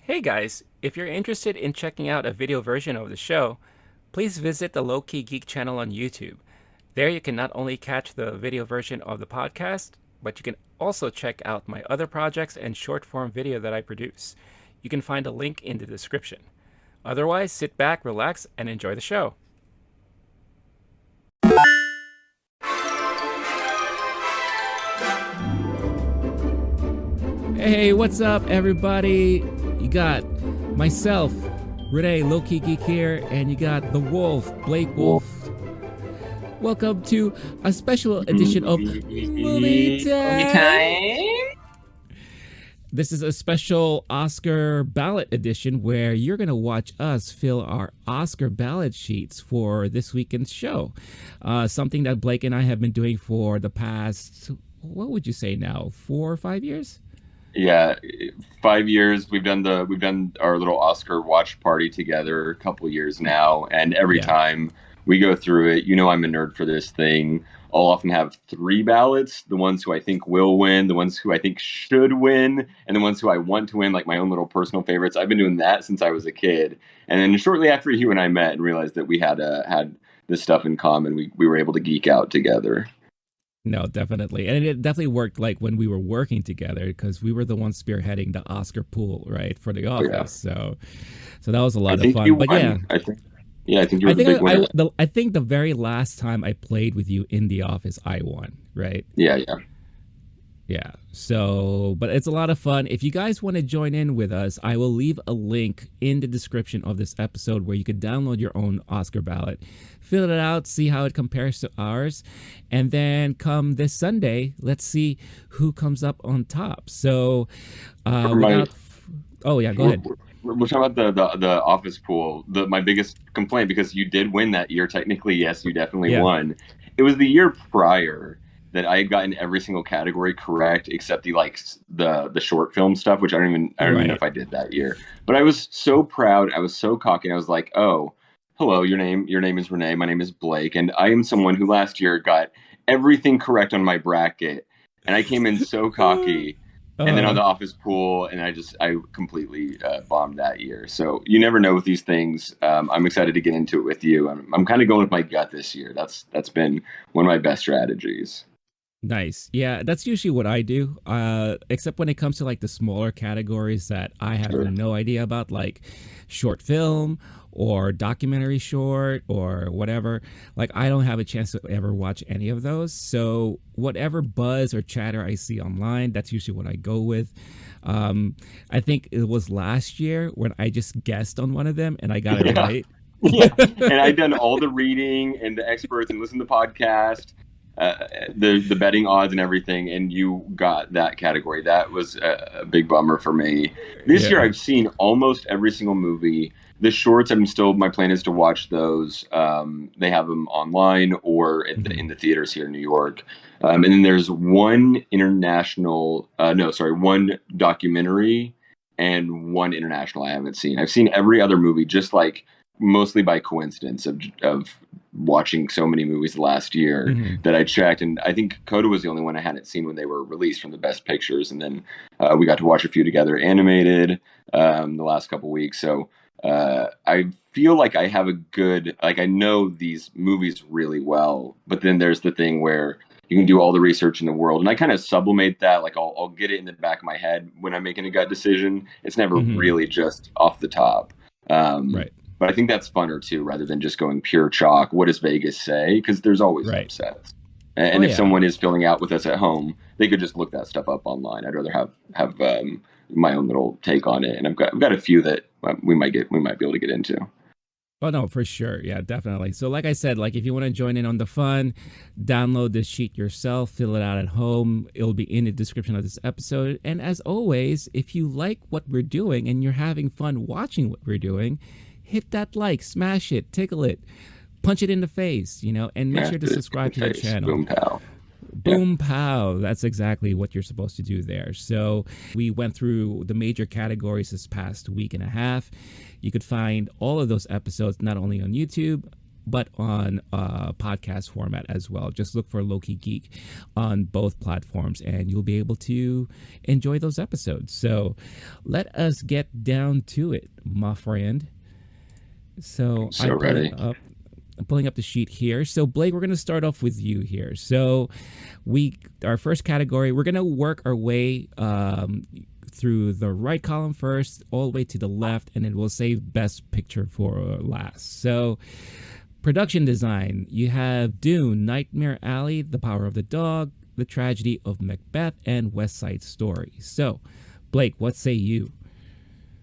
Hey guys, if you're interested in checking out a video version of the show, please visit the Lowkey Geek channel on YouTube. There you can not only catch the video version of the podcast, but you can also check out my other projects and short form video that I produce. You can find a link in the description. Otherwise, sit back, relax, and enjoy the show. Hey, what's up, everybody? You got myself, Renee, Lowkey Geek here, and you got the Wolf, Blake Wolf. Welcome to a special edition of Movie Time. This is a special Oscar ballot edition where you're going to watch us fill our Oscar ballot sheets for this weekend's show. Something that Blake and I have been doing for the past, what would you say now, 4 or 5 years? Yeah, 5 years. We've done our little Oscar watch party together a couple years now, and every time we go through it, I'm a nerd for this thing. I'll often have 3 ballots: the ones who I think will win, the ones who I think should win, and the ones who I want to win, like my own little personal favorites. I've been doing that since I was a kid, and then shortly after you and I met and realized that we had this stuff in common, we were able to geek out together. No, definitely. And it definitely worked like when we were working together because we were the ones spearheading the Oscar pool, right, for the office. Yeah. So that was a lot of fun. But yeah. I think you were the big winner. I think the very last time I played with you in the office, I won, right? Yeah. Yeah. So, but it's a lot of fun. If you guys want to join in with us, I will leave a link in the description of this episode where you could download your own Oscar ballot, fill it out, see how it compares to ours, and then come this Sunday, let's see who comes up on top. So, oh yeah, go ahead. We're talking about the office pool. My biggest complaint, because you did win that year, technically, yes, you definitely won. It was the year prior that I had gotten every single category correct except the short film stuff, which I don't even know if I did that year. But I was so proud. I was so cocky. I was like, "Oh, hello, your name is Renee. My name is Blake, and I am someone who last year got everything correct on my bracket." And I came in so cocky. And then on the office pool, and I completely bombed that year. So you never know with these things. I'm excited to get into it with you. I'm kind of going with my gut this year. That's been one of my best strategies. Nice. Yeah, that's usually what I do. Except when it comes to like the smaller categories that I have no idea about, like short film or documentary short or whatever. Like I don't have a chance to ever watch any of those. So whatever buzz or chatter I see online, that's usually what I go with. I think it was last year when I just guessed on one of them and I got it right. Yeah, and I'd done all the reading and the experts and listened to the podcast. The betting odds and everything, and you got that category. That was a big bummer for me. This year I've seen almost every single movie. The shorts, my plan is to watch those. They have them online or in the theaters here in New York. And then there's one one documentary and one international I haven't seen. I've seen every other movie, just like mostly by coincidence of watching so many movies last year that I checked. And I think Coda was the only one I hadn't seen when they were released from the Best Pictures. And then we got to watch a few together animated the last couple weeks. So I feel like I have I know these movies really well, but then there's the thing where you can do all the research in the world. And I kind of sublimate that. Like I'll get it in the back of my head when I'm making a gut decision. It's never really just off the top. Right. But I think that's funner too, rather than just going pure chalk. What does Vegas say? Because there's always upsets. And if someone is filling out with us at home, they could just look that stuff up online. I'd rather have my own little take on it. And I've got a few that we might be able to get into. Oh no, for sure. Yeah, definitely. So like I said, like if you want to join in on the fun, download this sheet yourself, fill it out at home. It'll be in the description of this episode. And as always, if you like what we're doing and you're having fun watching what we're doing, hit that like, smash it, tickle it, punch it in the face, and make sure to subscribe to the channel. Boom pow. Boom pow. That's exactly what you're supposed to do there. So we went through the major categories this past week and a half. You could find all of those episodes not only on YouTube, but on podcast format as well. Just look for Low-Key Geek on both platforms, and you'll be able to enjoy those episodes. So let us get down to it, my friend. So I'm ready. I'm pulling up the sheet here. So Blake, we're going to start off with you here. So our first category, we're going to work our way through the right column first, all the way to the left, and then we'll save best picture for last. So production design, you have Dune, Nightmare Alley, The Power of the Dog, The Tragedy of Macbeth, and West Side Story. So Blake, what say you?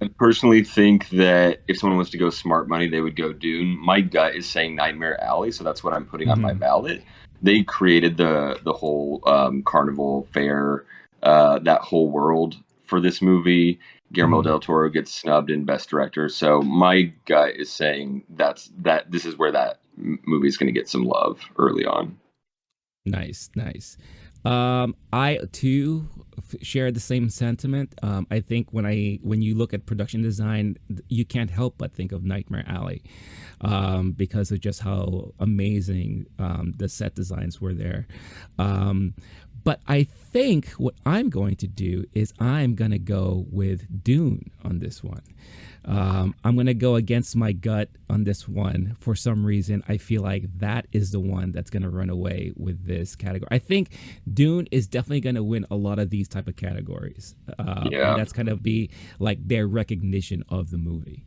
I personally think that if someone wants to go smart money, they would go Dune. My gut is saying Nightmare Alley, so that's what I'm putting on my ballot. They created the whole carnival fair, that whole world for this movie. Guillermo del Toro gets snubbed in Best Director, so my gut is saying this is where that movie is going to get some love early on. Nice. I too share the same sentiment. I think when you look at production design, you can't help but think of Nightmare Alley, because of just how amazing the set designs were there. But I think what I'm going to do is I'm going to go with Dune on this one. I'm going to go against my gut on this one. For some reason, I feel like that is the one that's going to run away with this category. I think Dune is definitely going to win a lot of these type of categories. And that's going to be like their recognition of the movie.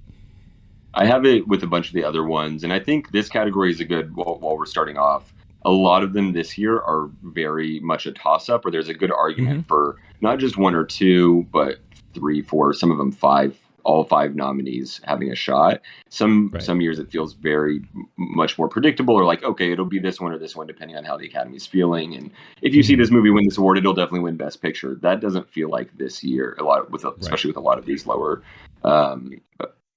I have it with a bunch of the other ones, and I think this category is a good, while we're starting off, a lot of them this year are very much a toss-up, or there's a good argument for not just one or two, but 3, 4, some of them 5, all 5 nominees having a shot. Some years it feels very much more predictable, or like, okay, it'll be this one or this one, depending on how the Academy's feeling. And if you see this movie win this award, it'll definitely win Best Picture. That doesn't feel like this year, especially with a lot of these lower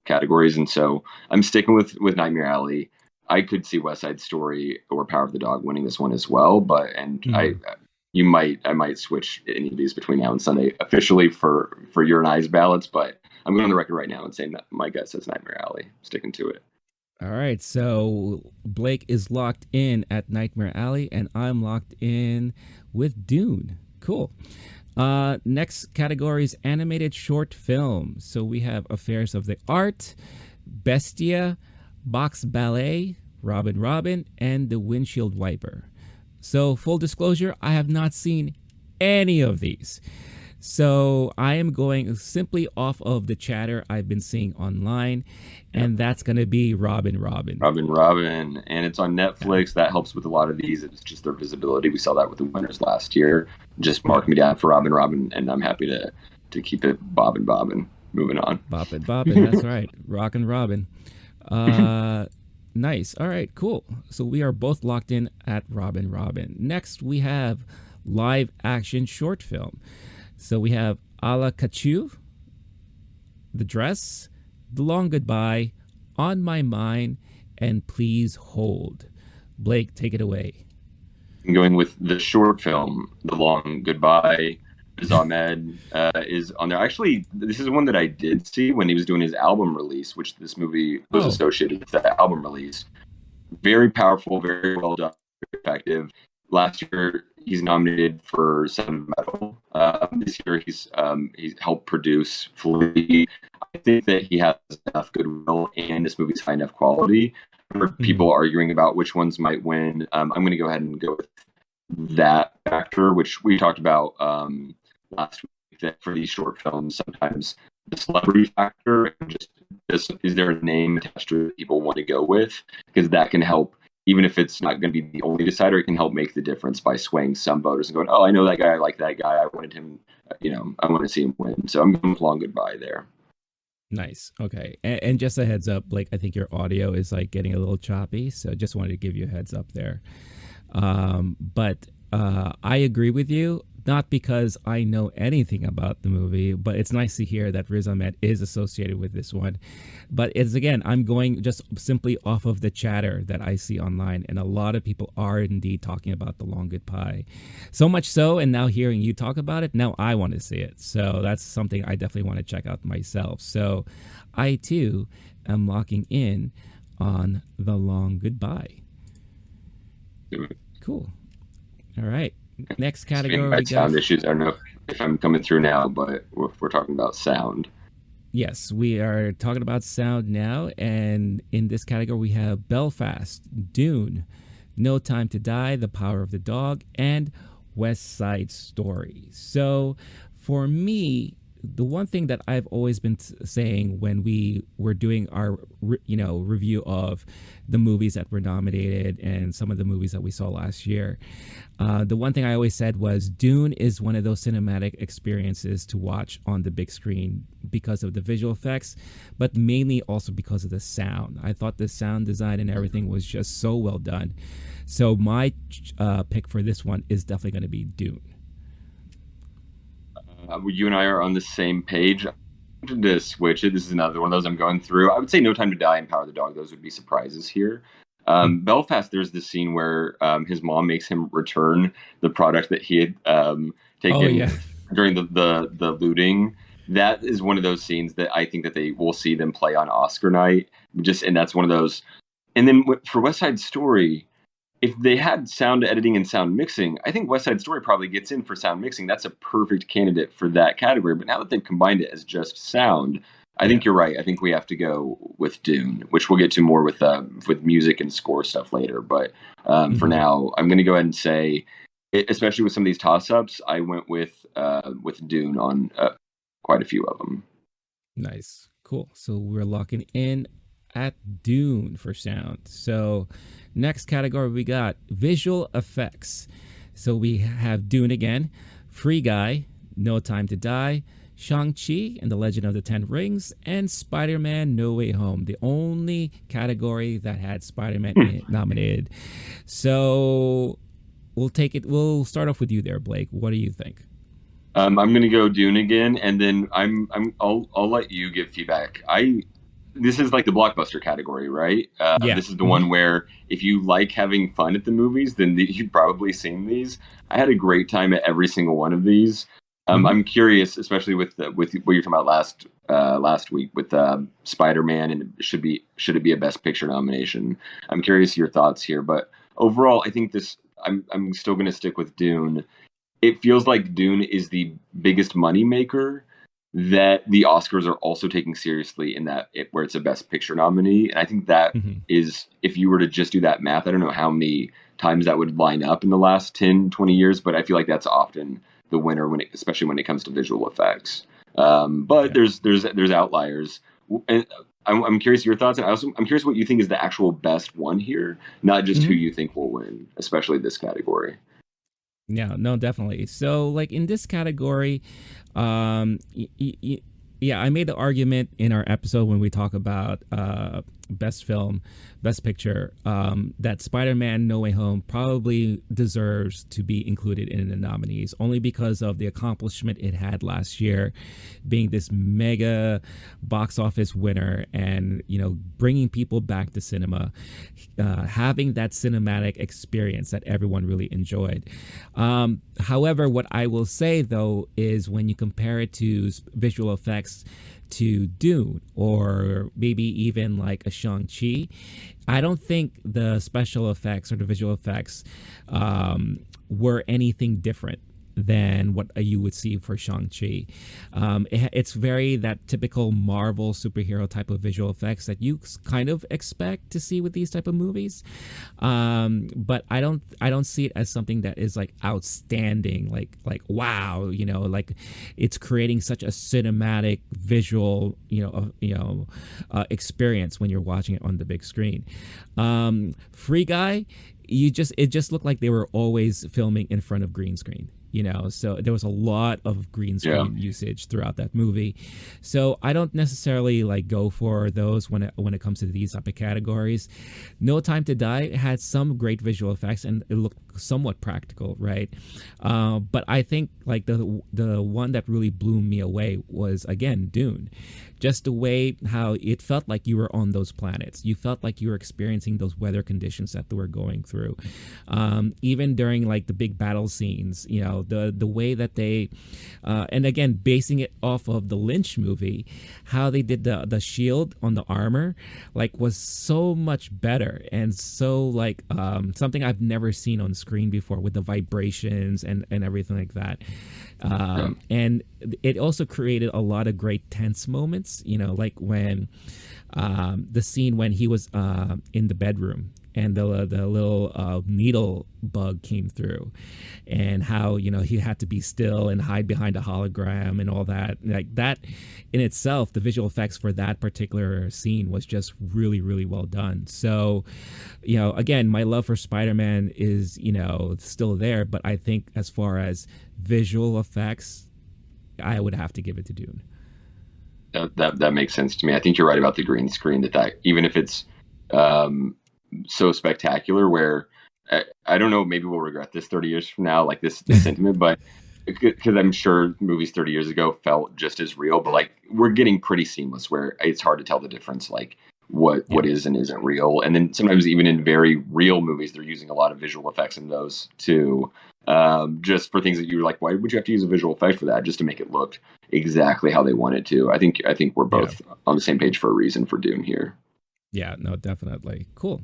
categories. And so I'm sticking with Nightmare Alley. I could see West Side Story or Power of the Dog winning this one as well, but I might switch any of these between now and Sunday officially for your and I's ballots, but I'm going on the record right now and saying that my gut says Nightmare Alley. Sticking to it. All right, so Blake is locked in at Nightmare Alley, and I'm locked in with Dune. Cool. Next category is animated short film. So we have Affairs of the Art, Bestia, Box Ballet, Robin, and The Windshield Wiper. So full disclosure, I have not seen any of these. So I am going simply off of the chatter I've been seeing online, and that's going to be Robin. And it's on Netflix. That helps with a lot of these. It's just their visibility. We saw that with the winners last year. Just mark me down for Robin, and I'm happy to keep it bobbin'. Moving on. Bobbin', that's right. Rockin' Robin. Nice. All right, cool. So we are both locked in at Robin. Next, we have live action short film. So we have A La Kachu, The Dress, The Long Goodbye, On My Mind, and Please Hold. Blake, take it away. I'm going with the short film, The Long Goodbye. Riz Ahmed is on there. Actually, this is one that I did see when he was doing his album release, which this movie was associated with that album release. Very powerful, very well done, very effective. Last year, he's nominated for Sound of Metal. This year, he's helped produce Flea. I think that he has enough goodwill, and this movie's high enough quality for people arguing about which ones might win. I'm going to go ahead and go with that factor, which we talked about last week, that for these short films, sometimes the celebrity factor, just is there a name attached to it that people want to go with? Because that can help. Even if it's not going to be the only decider, it can help make the difference by swaying some voters and going, oh, I know that guy, I like that guy, I wanted him, I want to see him win. So I'm going with Long Goodbye there. Nice. Okay. And just a heads up, Blake, I think your audio is like getting a little choppy. So just wanted to give you a heads up there. But I agree with you. Not because I know anything about the movie, but it's nice to hear that Riz Ahmed is associated with this one. But it's, again, I'm going just simply off of the chatter that I see online, and a lot of people are indeed talking about The Long Goodbye. So much so, and now hearing you talk about it, now I want to see it. So that's something I definitely want to check out myself. So I, too, am locking in on The Long Goodbye. Cool. All right. Next Speaking category we about got. sound issues, I don't know if I'm coming through now, but if we're talking about sound. Yes, we are talking about sound now, and in this category we have Belfast, Dune, No Time to Die, The Power of the Dog, and West Side Story. So, for me, the one thing that I've always been saying when we were doing our review of the movies that were nominated and some of the movies that we saw last year, the one thing I always said was Dune is one of those cinematic experiences to watch on the big screen because of the visual effects, but mainly also because of the sound. I thought the sound design and everything was just so well done. So my pick for this one is definitely going to be Dune. You and I are on the same page. To switch it, this is another one of those I'm going through. I would say No Time to Die and Power of the Dog. Those would be surprises here. Belfast, there's this scene where his mom makes him return the product that he had taken during the looting. That is one of those scenes that I think that they will see them play on Oscar night. And that's one of those. And then for West Side Story, if they had sound editing and sound mixing, I think West Side Story probably gets in for sound mixing. That's a perfect candidate for that category. But now that they've combined it as just sound, I think you're right. I think we have to go with Dune, which we'll get to more with music and score stuff later. But for now, I'm going to go ahead and say, especially with some of these toss-ups, I went with Dune on quite a few of them. Nice. Cool. So we're locking in at Dune for sound. So next category we got visual effects. So we have Dune again, Free Guy, No Time to Die, Shang-Chi and the Legend of the Ten Rings, and Spider-Man No Way Home, the only category that had Spider-Man nominated. So we'll start off with you there, Blake. What do you think? I'm going to go Dune again, and then I'll let you give feedback. This is like the blockbuster category, right? This is the one where if you like having fun at the movies, then you've probably seen these. I had a great time at every single one of these. I'm curious, especially with what you're talking about last week with Spider-Man, and should it be a Best Picture nomination? I'm curious your thoughts here, but overall, I think I'm still going to stick with Dune. It feels like Dune is the biggest moneymaker that the Oscars are also taking seriously where it's a Best Picture nominee. And I think that is, if you were to just do that math, I don't know how many times that would line up in the last 10, 20 years, but I feel like that's often the winner especially when it comes to visual effects. But there's outliers. And I'm curious your thoughts, and I'm curious what you think is the actual best one here, not just who you think will win, especially this category. Yeah, no, definitely. So, like in this category, I made the argument in our episode when we talk about best film, best picture, that Spider-Man No Way Home probably deserves to be included in the nominees, only because of the accomplishment it had last year, being this mega box office winner, and bringing people back to cinema, having that cinematic experience that everyone really enjoyed. However, what I will say though is when you compare it to visual effects to Dune, or maybe even like a Shang-Chi, I don't think the special effects or the visual effects were anything different than what you would see for Shang-Chi. It's very that typical Marvel superhero type of visual effects that you kind of expect to see with these type of movies. But I don't see it as something that is like outstanding, like wow, like it's creating such a cinematic visual, experience when you're watching it on the big screen. Free Guy, it just looked like they were always filming in front of green screen. So there was a lot of green screen usage throughout that movie. So I don't necessarily like go for those when it comes to these type of categories. No Time to Die had some great visual effects, and it looked somewhat practical, right? But I think like the one that really blew me away was again Dune. Just the way how it felt like you were on those planets. You felt like you were experiencing those weather conditions that they were going through. Even during like the big battle scenes, you know, the way that they, and again, basing it off of the Lynch movie, how they did the shield on the armor, like was so much better and so like something I've never seen on screen before with the vibrations and everything like that. And it also created a lot of great tense moments, you know, like when the scene when he was in the bedroom and the little needle bug came through, and how, you know, he had to be still and hide behind a hologram and all that. Like that in itself, the visual effects for that particular scene was just really, really well done. So, you know, again, my love for Spider-Man is, you know, still there, but I think as far as visual effects, I would have to give it to Dune. That makes sense to me. I think you're right about the green screen. That even if it's so spectacular, where I don't know, maybe we'll regret this 30 years from now, like this sentiment, but because I'm sure movies 30 years ago felt just as real, but like we're getting pretty seamless where it's hard to tell the difference, like what is and isn't real. And then sometimes even in very real movies, they're using a lot of visual effects in those too, just for things that you're like, why would you have to use a visual effect for that? Just to make it look exactly how they want it to. I think we're both on the same page for a reason for Dune here. Yeah, no, definitely. Cool.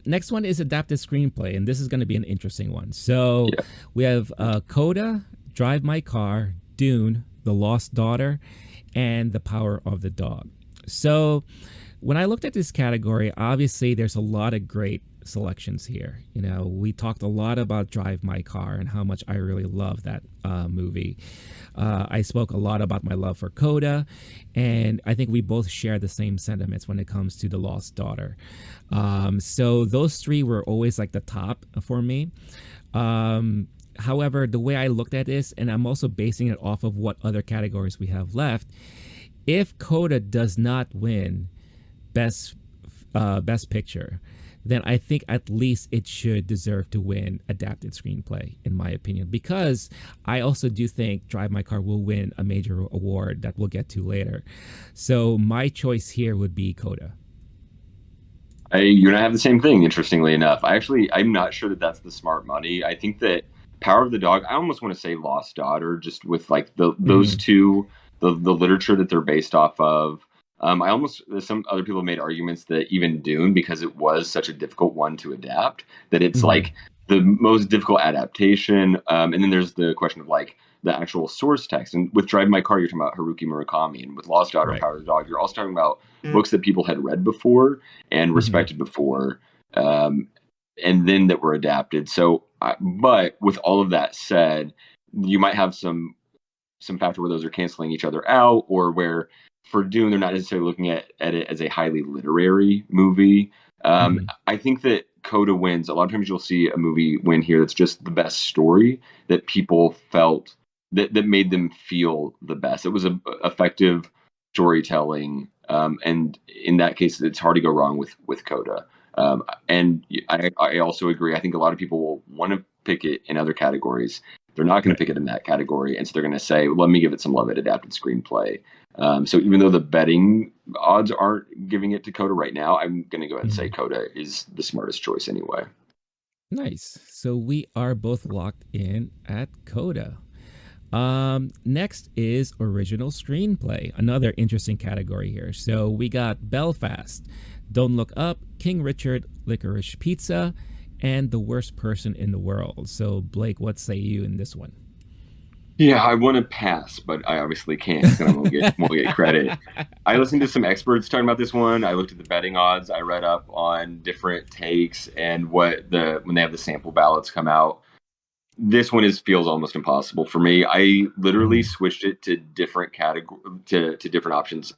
Next one is adapted screenplay, and this is going to be an interesting one. So we have Coda, Drive My Car, Dune, The Lost Daughter, and The Power of the Dog. So when I looked at this category, obviously there's a lot of great selections here. You know, we talked a lot about Drive My Car and how much I really love that movie. I spoke a lot about my love for Coda, and I think we both share the same sentiments when it comes to The Lost Daughter. So those three were always like the top for me. However, the way I looked at this, and I'm also basing it off of what other categories we have left, if Coda does not win Best Picture, then I think at least it should deserve to win adapted screenplay, in my opinion, because I also do think Drive My Car will win a major award that we'll get to later. So my choice here would be Coda. You and I have the same thing, interestingly enough. I'm not sure that that's the smart money. I think that Power of the Dog, I almost want to say Lost Daughter, just with like those two, the literature that they're based off of. Some other people made arguments that even Dune, because it was such a difficult one to adapt, that it's like the most difficult adaptation. And then there's the question of like the actual source text. And with Drive My Car, you're talking about Haruki Murakami, and with Lost Daughter, Power of the Dog, you're also talking about books that people had read before and respected before, and then that were adapted. So, but with all of that said, you might have some factor where those are canceling each other out, or where for Dune, they're not necessarily looking at it as a highly literary movie. I think that Coda wins. A lot of times you'll see a movie win here that's just the best story that people felt that made them feel the best. It was a effective storytelling. And in that case, it's hard to go wrong with Coda. And I also agree. I think a lot of people will want to pick it in other categories. They're not going to pick it in that category. And so they're going to say, let me give it some love at adapted screenplay. So even though the betting odds aren't giving it to Coda right now, I'm going to go ahead and say Coda is the smartest choice anyway. Nice. So we are both locked in at Coda. Next is original screenplay, another interesting category here. So we got Belfast, Don't Look Up, King Richard, Licorice Pizza, and The Worst Person in the World. So Blake, what say you in this one? Yeah, I want to pass, but I obviously can't because I won't get credit. I listened to some experts talking about this one. I looked at the betting odds. I read up on different takes and when they have the sample ballots come out. This one feels almost impossible for me. I literally switched it to different to different options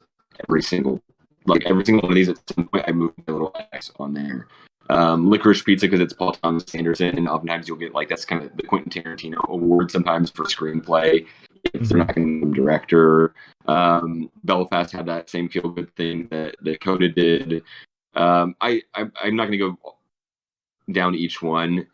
every single one of these. At some point, I moved a little X on there. Licorice Pizza because it's Paul Thomas Anderson, and oftentimes you'll get like that's kind of the Quentin Tarantino award sometimes for screenplay if they're not going to name director. Belfast had that same feel good thing that Coda did. I'm not going to go down each one.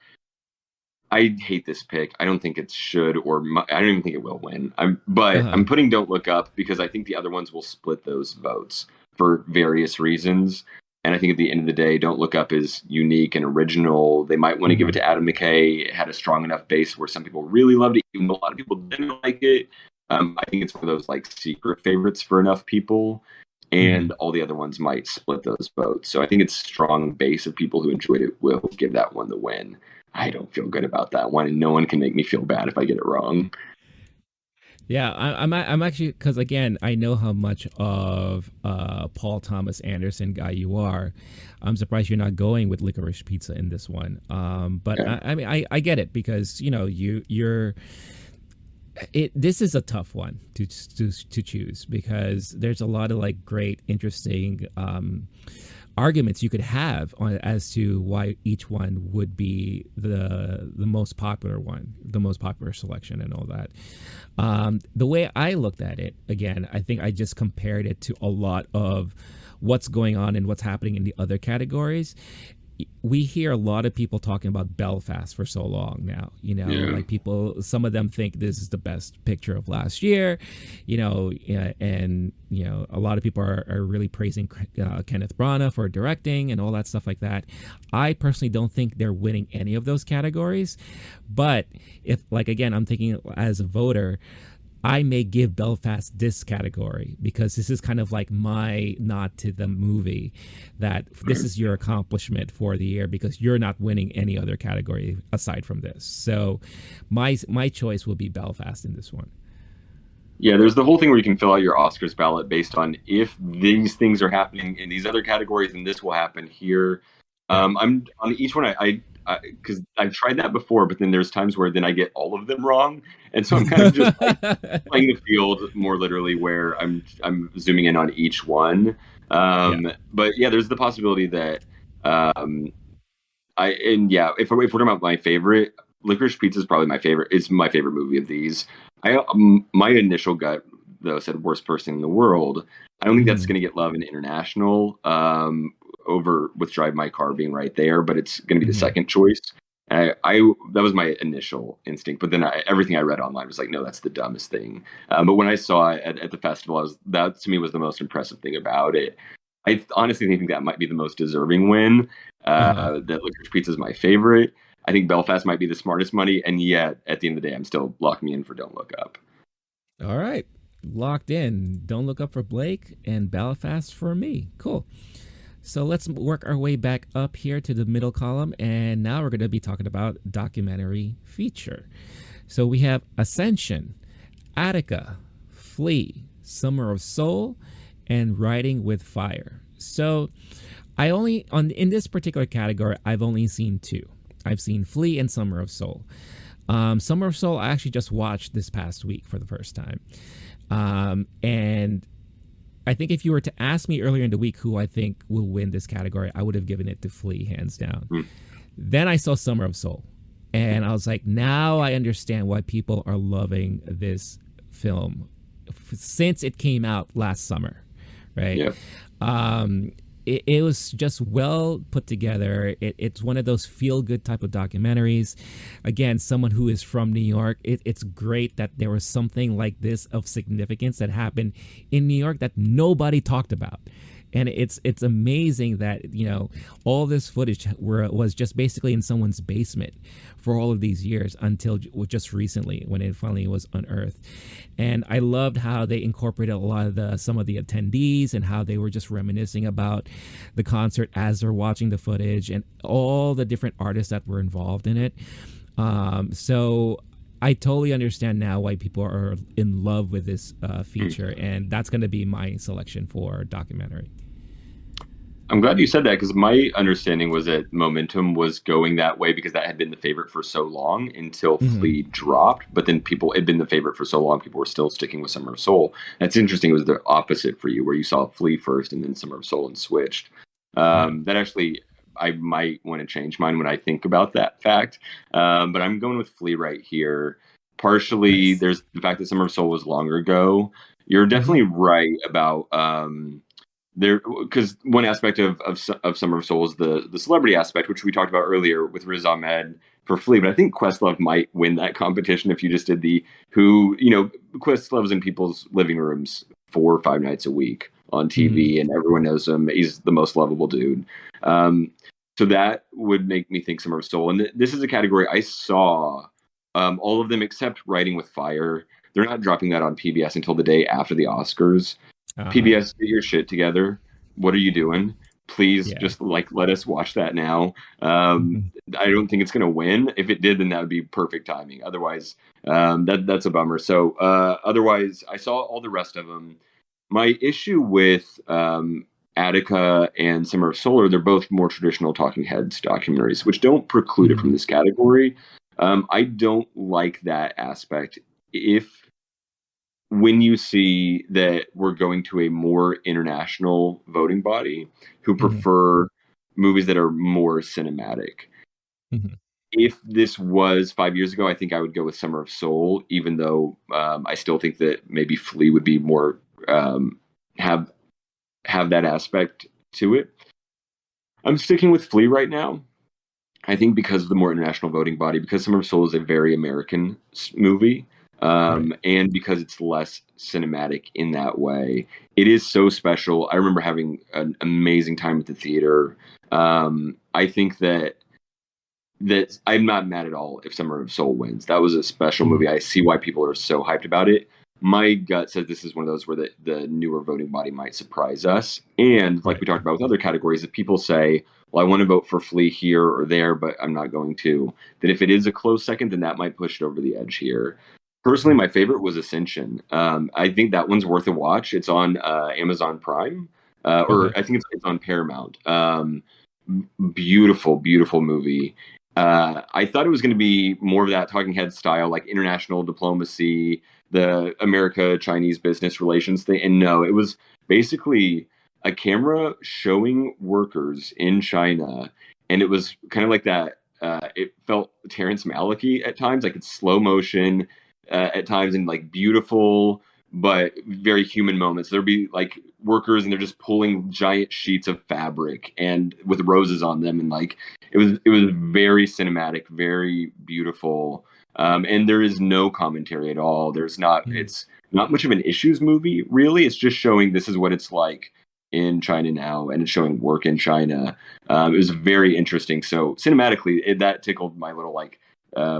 I hate this pick. I don't think it should, I don't even think it will win. But Uh-huh. I'm putting Don't Look Up because I think the other ones will split those votes for various reasons. And I think at the end of the day, Don't Look Up is unique and original. They might want to give it Hmm. to Adam McKay. It had a strong enough base where some people really loved it, even though a lot of people didn't like it. I think it's one of those like secret favorites for enough people, Hmm. and all the other ones might split those votes. So I think it's strong base of people who enjoyed it will give that one the win. I don't feel good about that one, and no one can make me feel bad if I get it wrong. Yeah, I'm actually, because again, I know how much of Paul Thomas Anderson guy you are. I'm surprised you're not going with Licorice Pizza in this one. But Yeah. I mean, I get it because you're it. This is a tough one to choose because there's a lot of like great, interesting arguments you could have on as to why each one would be the most popular one, the most popular selection, and all that. The way I looked at it, again, I think I just compared it to a lot of what's going on and what's happening in the other categories. We hear a lot of people talking about Belfast for so long now. Yeah. Like people, some of them think this is the best picture of last year. And a lot of people are really praising Kenneth Branagh for directing and all that stuff like that. I personally don't think they're winning any of those categories, but if, like, again, I'm thinking as a voter, I may give Belfast this category because this is kind of like my nod to the movie, that this is your accomplishment for the year because you're not winning any other category aside from this. So my choice will be Belfast in this one. Yeah, there's the whole thing where you can fill out your Oscars ballot based on if these things are happening in these other categories and this will happen here. Yeah. I'm on each one. Because I've tried that before, but then there's times where then I get all of them wrong, and so I'm kind of just like playing the field more literally, where I'm zooming in on each one. Yeah. But yeah, there's the possibility that um, yeah, if we're talking about my favorite, Licorice Pizza is probably my favorite. It's my favorite movie of these. My initial gut though said worst person in the world. I don't think that's Mhm. going to get love in international over with Drive My Car being right there, but it's going to be the Mhm. second choice. I that was my initial instinct, but then everything I read online was like, no, that's the dumbest thing. But when I saw it at the festival, that to me was the most impressive thing about it. I honestly think that might be the most deserving win. Uh-huh. That Licorice Pizza is my favorite. I think Belfast might be the smartest money, and yet at the end of the day, I'm still locking me in for Don't Look Up. All right. Locked in. Don't Look Up for Blake and Belfast for me. Cool. So let's work our way back up here to the middle column. And now we're going to be talking about documentary feature. So we have Ascension, Attica, Flee, Summer of Soul, and Riding with Fire. So I only, on in this particular category, I've only seen two. I've seen Flee and Summer of Soul. Summer of Soul I actually just watched this past week for the first time. And I think if you were to ask me earlier in the week who I think will win this category, I would have given it to Flea, hands down. Mm. Then I saw Summer of Soul, and I was like, now I understand why people are loving this film since it came out last summer, right? Yeah. Um, it was just well put together. It's one of those feel good type of documentaries. Again, someone who is from New York, it's great that there was something like this of significance that happened in New York that nobody talked about. And it's amazing that all this footage was just basically in someone's basement for all of these years until just recently when it finally was unearthed. And I loved how they incorporated a lot of some of the attendees and how they were just reminiscing about the concert as they're watching the footage and all the different artists that were involved in it. So I totally understand now why people are in love with this Mm. feature, and that's going to be my selection for documentary. I'm glad you said that because my understanding was that Momentum was going that way because that had been the favorite for so long until Hmm. Flea dropped. But then people it had been the favorite for so long, people were still sticking with Summer of Soul. That's interesting. It was the opposite for you, where you saw Flea first and then Summer of Soul and switched. Yeah. That actually, I might want to change mine when I think about that fact. But I'm going with Flea right here. Partially, Nice. there's the fact that Summer of Soul was longer ago. You're Hmm. definitely right about there, because one aspect of Summer of Souls, the celebrity aspect, which we talked about earlier with Riz Ahmed for Flea, but I think Questlove might win that competition if you just did Questlove's in people's living rooms 4 or 5 nights a week on TV, and everyone knows him. He's the most lovable dude. So that would make me think Summer of Soul. And this is a category I saw all of them except Writing with Fire. They're not dropping that on PBS until the day after the Oscars. PBS, get your shit together. What are you doing? Please just let us watch that now. I don't think it's going to win. If it did, then that would be perfect timing. Otherwise, that's a bummer. So otherwise, I saw all the rest of them. My issue with Attica and Summer of Solar, they're both more traditional talking heads documentaries, which don't preclude it from this category. I don't like that aspect. When you see that we're going to a more international voting body who prefer movies that are more cinematic. If this was 5 years ago, I think I would go with Summer of Soul, even though I still think that maybe Flea would be more have that aspect to it. I'm sticking with Flea right now. I think because of the more international voting body, because Summer of Soul is a very American movie, and because it's less cinematic in that way, it is so special. I remember having an amazing time at the theater. I think that I'm not mad at all if Summer of Soul wins. That was a special movie. I see why people are so hyped about it. My gut says this is one of those where the newer voting body might surprise us. And like we talked about with other categories, if people say, well, I want to vote for Flea here or there, but I'm not going to, then if it is a close second, then that might push it over the edge here. Personally, my favorite was Ascension. I think that one's worth a watch. It's on Amazon Prime, or I think it's on Paramount. Beautiful, beautiful movie. I thought it was going to be more of that talking head style, like international diplomacy, the America-Chinese business relations thing. And no, it was basically a camera showing workers in China. And it was kind of like that. It felt Terrence Malick-y at times, like it's slow motion at times, and like beautiful, but very human moments. There'd be like workers and they're just pulling giant sheets of fabric and with roses on them. And like, it was very cinematic, very beautiful. And there is no commentary at all. It's not much of an issues movie, really. It's just showing this is what it's like in China now, and it's showing work in China. It was very interesting. So cinematically, that tickled my little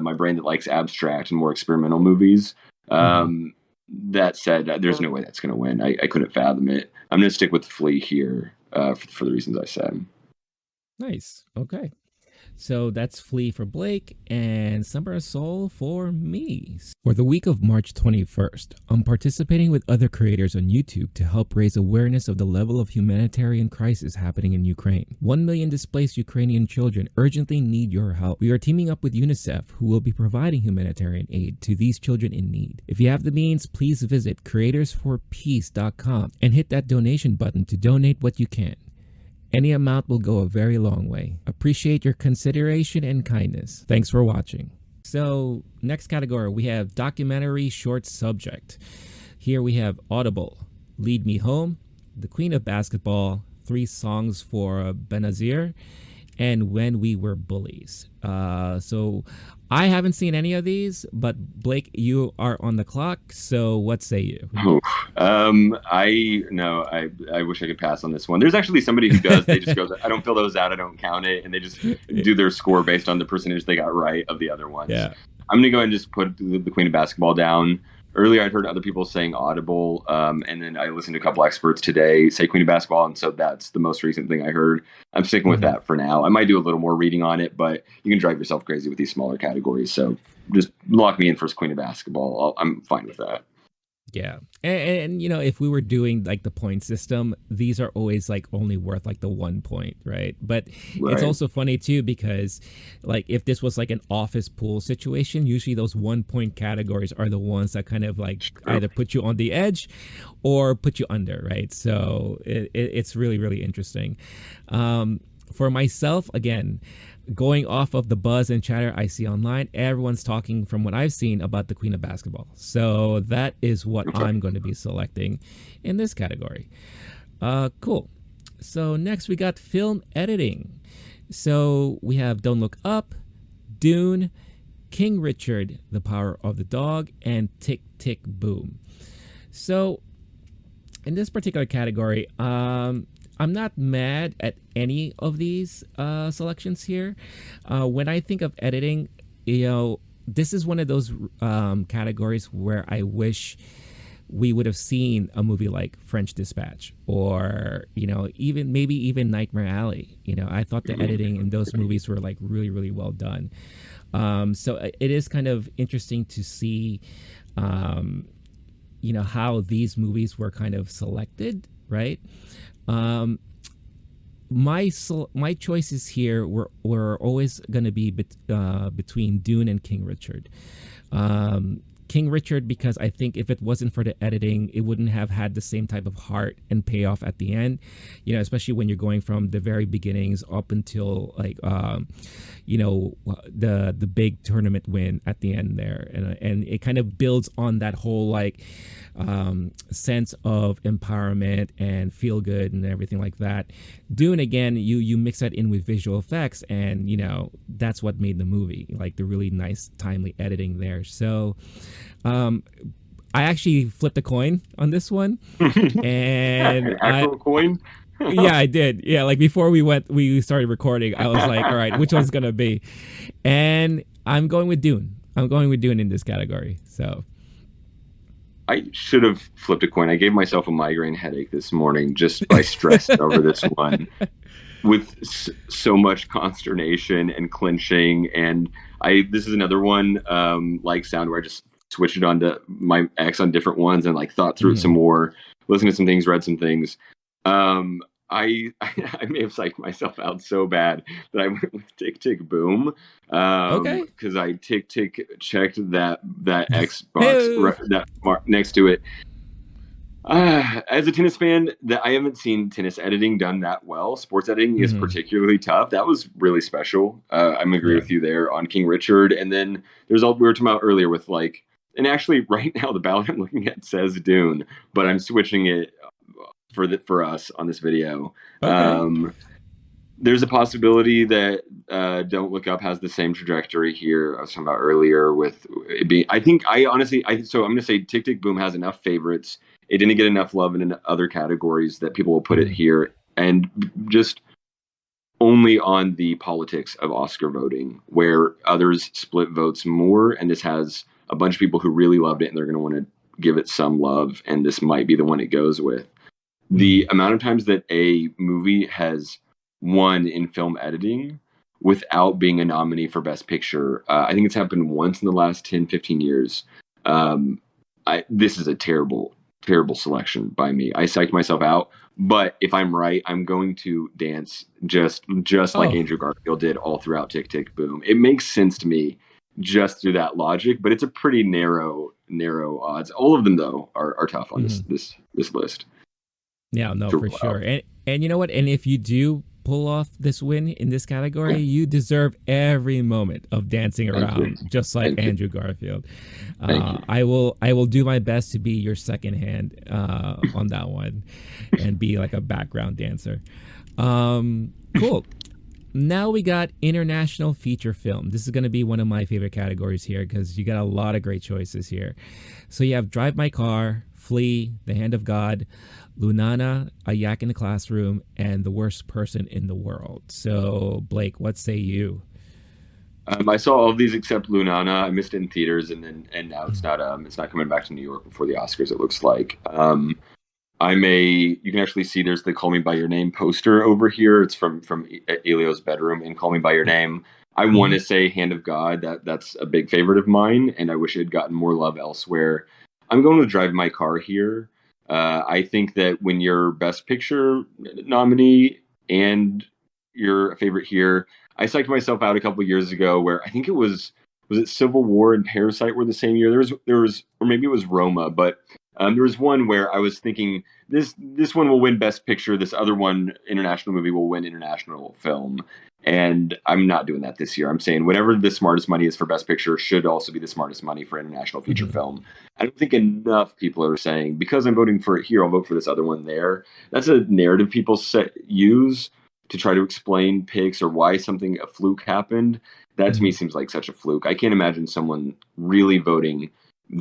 my brain that likes abstract and more experimental movies. That said, there's no way that's going to win. I couldn't fathom it. I'm going to stick with Flea here for the reasons I said. Nice. Okay. So that's Flea for Blake and Summer of Soul for me. For the week of March 21st, I'm participating with other creators on YouTube to help raise awareness of the level of humanitarian crisis happening in Ukraine. 1 million displaced Ukrainian children urgently need your help. We are teaming up with UNICEF, who will be providing humanitarian aid to these children in need. If you have the means, please visit creatorsforpeace.com and hit that donation button to donate what you can. Any amount will go a very long way. Appreciate your consideration and kindness. Thanks for watching. So next category, we have documentary short subject. Here we have Audible, Lead Me Home, The Queen of Basketball, 3 Songs for Benazir, and When We Were Bullies. So I haven't seen any of these, but Blake, you are on the clock. So what say you? I wish I could pass on this one. There's actually somebody who does. They just goes, I don't fill those out. I don't count it. And they just do their score based on the percentage they got right of the other ones. Yeah. I'm going to go ahead and just put the Queen of Basketball down. Earlier, I'd heard other people saying Audible, and then I listened to a couple experts today say Queen of Basketball, and so that's the most recent thing I heard. I'm sticking with that for now. I might do a little more reading on it, but you can drive yourself crazy with these smaller categories, so just lock me in for Queen of Basketball. I'm fine with that. Yeah. And you know, if we were doing like the point system, these are always like only worth like the 1 point, right? But it's also funny too, because like if this was like an office pool situation, usually those 1 point categories are the ones that kind of like either put you on the edge or put you under, right? So it's really, really interesting. For myself, again, going off of the buzz and chatter I see online, everyone's talking, from what I've seen, about the Queen of Basketball. So that is what I'm going to be selecting in this category. Cool. So next we got film editing. So we have Don't Look Up, Dune, King Richard, The Power of the Dog, and Tick Tick Boom. So in this particular category, I'm not mad at any of these selections here. When I think of editing, this is one of those categories where I wish we would have seen a movie like French Dispatch, or even maybe even Nightmare Alley. I thought the editing in those movies were like really really well done. So it is kind of interesting to see how these movies were kind of selected, right? My choices here were always going to be between Dune and King Richard. King Richard, because I think if it wasn't for the editing, it wouldn't have had the same type of heart and payoff at the end. Especially when you're going from the very beginnings up until like the big tournament win at the end there, and it kind of builds on that whole like sense of empowerment and feel good and everything like that. Dune, again, you mix that in with visual effects, and that's what made the movie, like the really nice timely editing there. So I actually flipped a coin on this one. And An actual coin. Yeah, I did. Yeah, like before we started recording, I was like, all right, which one's gonna be? And I'm going with Dune. I'm going with Dune in this category. So I should have flipped a coin. I gave myself a migraine headache this morning just by stressing over this one, with so much consternation and clinching. And this is another one like sound where I just switched it on to my ex on different ones and like thought through it some more, listened to some things, read some things. I may have psyched myself out so bad that I went with Tick Tick Boom. Okay. Because I tick checked that Xbox that mark next to it. As a tennis fan, I haven't seen tennis editing done that well. Sports editing is particularly tough. That was really special. I'm agree with you there on King Richard. And then there's all we were talking about earlier with like, and actually right now the ballot I'm looking at says Dune, but I'm switching it for us on this video. Okay. There's a possibility that Don't Look Up has the same trajectory here I was talking about earlier with it being. I think I honestly, so I'm going to say Tick Tick Boom has enough favorites. It didn't get enough love in other categories that people will put it here, and just only on the politics of Oscar voting, where others split votes more, and this has a bunch of people who really loved it and they're going to want to give it some love, and this might be the one it goes with. The amount of times that a movie has won in film editing without being a nominee for Best Picture, I think it's happened once in the last 10, 15 years. This is a terrible, terrible selection by me. I psyched myself out, but if I'm right, I'm going to dance just like Andrew Garfield did all throughout Tick Tick Boom. It makes sense to me just through that logic, but it's a pretty narrow odds. All of them, though, are tough on this list. Yeah, no, for sure. And you know what? And if you do pull off this win in this category, you deserve every moment of dancing around, just like Andrew Garfield. I will do my best to be your second hand on that one and be like a background dancer. Cool. Now we got international feature film. This is going to be one of my favorite categories here because you got a lot of great choices here. So you have Drive My Car, Flee, The Hand of God, Lunana, A Yak in the Classroom, and The Worst Person in the World. So Blake, what say you? I saw all of these except Lunana. I missed it in theaters, and now it's not coming back to New York before the Oscars, it looks like. You can actually see there's the Call Me By Your Name poster over here. It's from Elio's bedroom in Call Me By Your Name. I want to say Hand of God. That's a big favorite of mine, and I wish it had gotten more love elsewhere. I'm going to Drive My Car here. I think that when you're Best Picture nominee and you're a favorite here, I psyched myself out a couple of years ago where I think it was it Civil War and Parasite were the same year? There was, or maybe it was Roma, but there was one where I was thinking this one will win Best Picture, this other one, international movie, will win international film. And I'm not doing that this year. I'm saying whatever the smartest money is for Best Picture should also be the smartest money for International Feature Film. I don't think enough people are saying, because I'm voting for it here, I'll vote for this other one there. That's a narrative people use to try to explain picks or why something, a fluke happened. That to me seems like such a fluke. I can't imagine someone really voting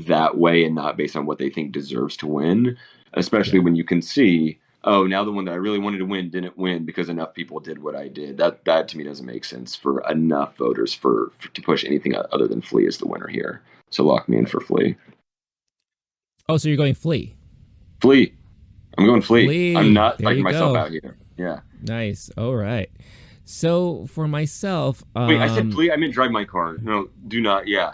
that way and not based on what they think deserves to win, especially when you can see, oh, now the one that I really wanted to win didn't win because enough people did what I did. That to me doesn't make sense for enough voters to push anything other than Flea as the winner here. So lock me in for Flea. Oh, so you're going Flea? Flea. I'm going Flea. Flea. I'm not psyching myself out here. Yeah. Nice. All right. So for myself, wait, I said Flea. I meant Drive My Car. No, do not. Yeah.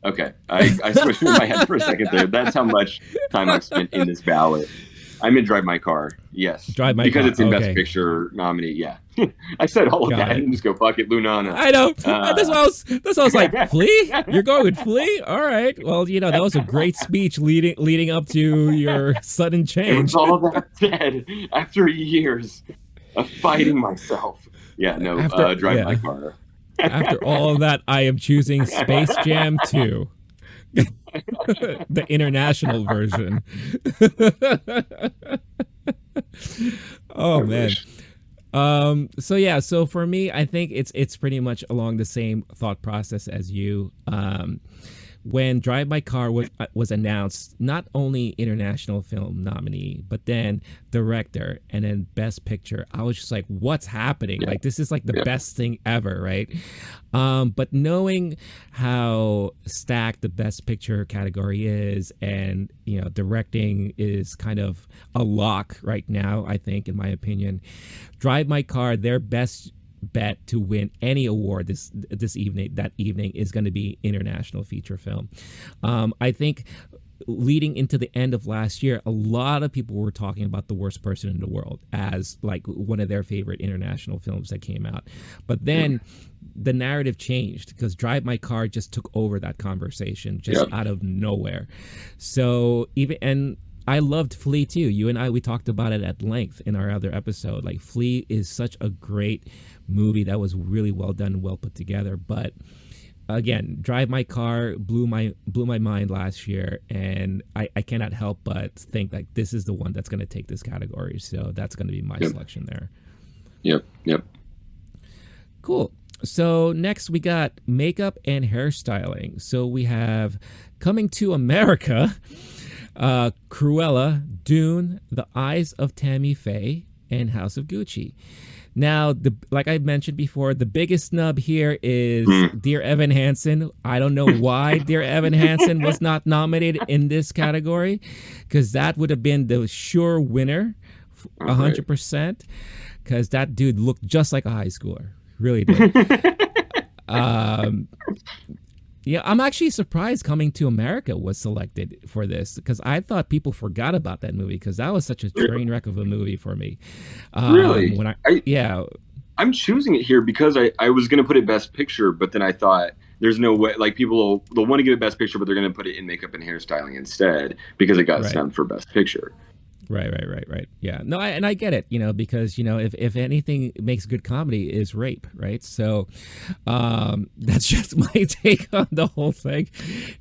Okay. I switched in my head for a second there. That's how much time I've spent in this ballot. I'm in Drive My Car. Yes. Drive My Car. Because it's in Best Picture nominee. Yeah. I said all of that. I didn't just go, fuck it, Lunana. I know. That's what I was like, Flea? You're going with Flea? All right. Well, that was a great speech leading up to your sudden change. It was all that said after years of fighting myself. Yeah, no, Drive My Car. After all of that, I am choosing Space Jam 2. The international version. Oh man. So for me, I think it's pretty much along the same thought process as you. When Drive My Car was announced, not only international film nominee, but then director and then Best Picture, I was just like, what's happening? Like, this is like the best thing ever, right? But knowing how stacked the Best Picture category is, and directing is kind of a lock right now, I think, in my opinion, Drive My Car, their best bet to win any award this evening is going to be international feature film. I think leading into the end of last year, a lot of people were talking about The Worst Person in the World as like one of their favorite international films that came out, but then the narrative changed because Drive My Car just took over that conversation out of nowhere. So I loved Flea too. You and I, we talked about it at length in our other episode. Like, Flea is such a great movie that was really well done and well put together. But again, Drive My Car blew my mind last year, and I cannot help but think like this is the one that's going to take this category. So that's going to be my selection there. Yep. Cool. So next we got makeup and hairstyling. So we have Coming to America, Cruella, Dune, The Eyes of Tammy Faye, and House of Gucci. Now, like I mentioned before, the biggest snub here is Dear Evan Hansen. I don't know why Dear Evan Hansen was not nominated in this category, because that would have been the sure winner, 100%, because that dude looked just like a high schooler. Really did. Yeah, I'm actually surprised Coming to America was selected for this, because I thought people forgot about that movie, because that was such a train wreck of a movie for me. Really? I'm choosing it here because I was going to put it Best Picture, but then I thought there's no way, like, they'll want to give it Best Picture, but they're going to put it in makeup and hairstyling instead because it got snubbed for Best Picture. Right. Yeah. No, I get it, because, if anything makes good comedy is rape, right? So that's just my take on the whole thing.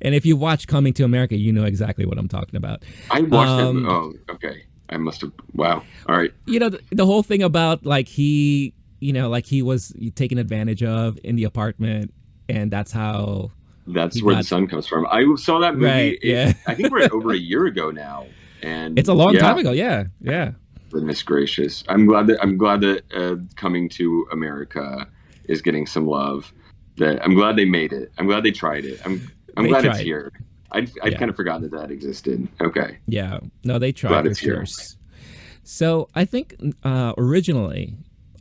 And if you watch Coming to America, you know exactly what I'm talking about. I watched it. Oh, okay. I must have. Wow. All right. The whole thing about like he was taken advantage of in the apartment, and that's how. That's where the sun comes from. I saw that movie. Right, I think we're over a year ago now. And it's a long time ago. Yeah. Goodness gracious! I'm glad that Coming to America is getting some love. I'm glad they made it. I'm glad they tried it. I'm glad it's here. I'd kind of forgotten that existed. Okay. Yeah. No, they tried for sure. So I think originally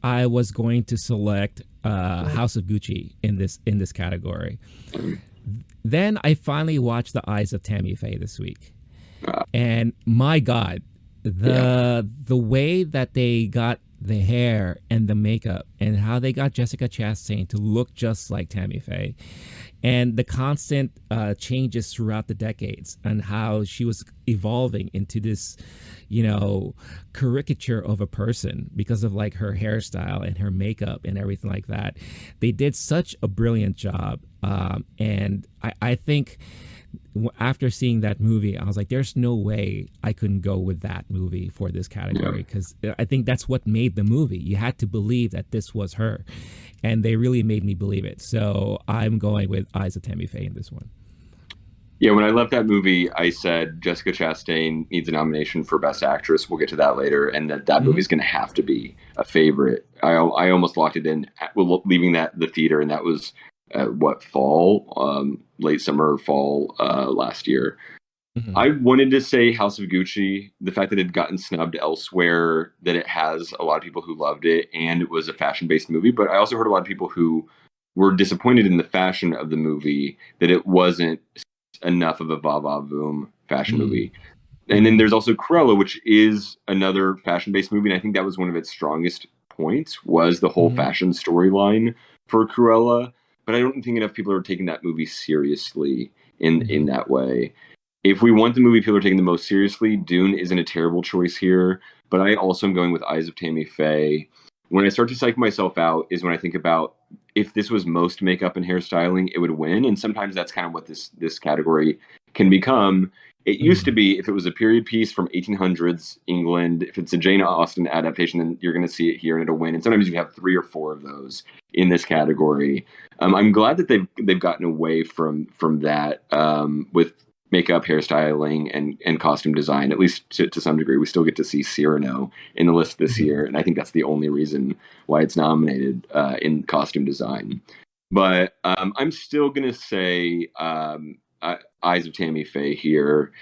I was going to select House of Gucci in this category. Then I finally watched The Eyes of Tammy Faye this week. And my God, the way that they got the hair and the makeup and how they got Jessica Chastain to look just like Tammy Faye, and the constant changes throughout the decades and how she was evolving into this, caricature of a person because of like her hairstyle and her makeup and everything like that. They did such a brilliant job. And I think after seeing that movie, I was like, there's no way I couldn't go with that movie for this category, because I think that's what made the movie. You had to believe that this was her, and they really made me believe it. So I'm going with Eyes of Tammy Faye in this one. Yeah, when I left that movie, I said Jessica Chastain needs a nomination for Best Actress. We'll get to that later, and that movie is going to have to be a favorite. I almost locked it in, leaving the theater, and that was fall, late summer or fall last year. Mm-hmm. I wanted to say House of Gucci. The fact that it had gotten snubbed elsewhere, that it has a lot of people who loved it, and it was a fashion-based movie. But I also heard a lot of people who were disappointed in the fashion of the movie, that it wasn't enough of a va-va-voom fashion movie. And then there's also Cruella, which is another fashion-based movie, and I think that was one of its strongest points, was the whole fashion storyline for Cruella. But I don't think enough people are taking that movie seriously in that way. If we want the movie people are taking the most seriously, Dune isn't a terrible choice here, but I also am going with Eyes of Tammy Faye. When I start to psych myself out is when I think about, if this was most makeup and hairstyling, it would win. And sometimes that's kind of what this category can become. It used to be, if it was a period piece from 1800s England, if it's a Jane Austen adaptation, then you're going to see it here and it'll win. And sometimes you have 3 or 4 of those in this category. I'm glad that they've gotten away from that with makeup, hairstyling, and costume design, at least to some degree. We still get to see Cyrano in the list this year, and I think that's the only reason why it's nominated in costume design. But I'm still going to say Eyes of Tammy Faye here.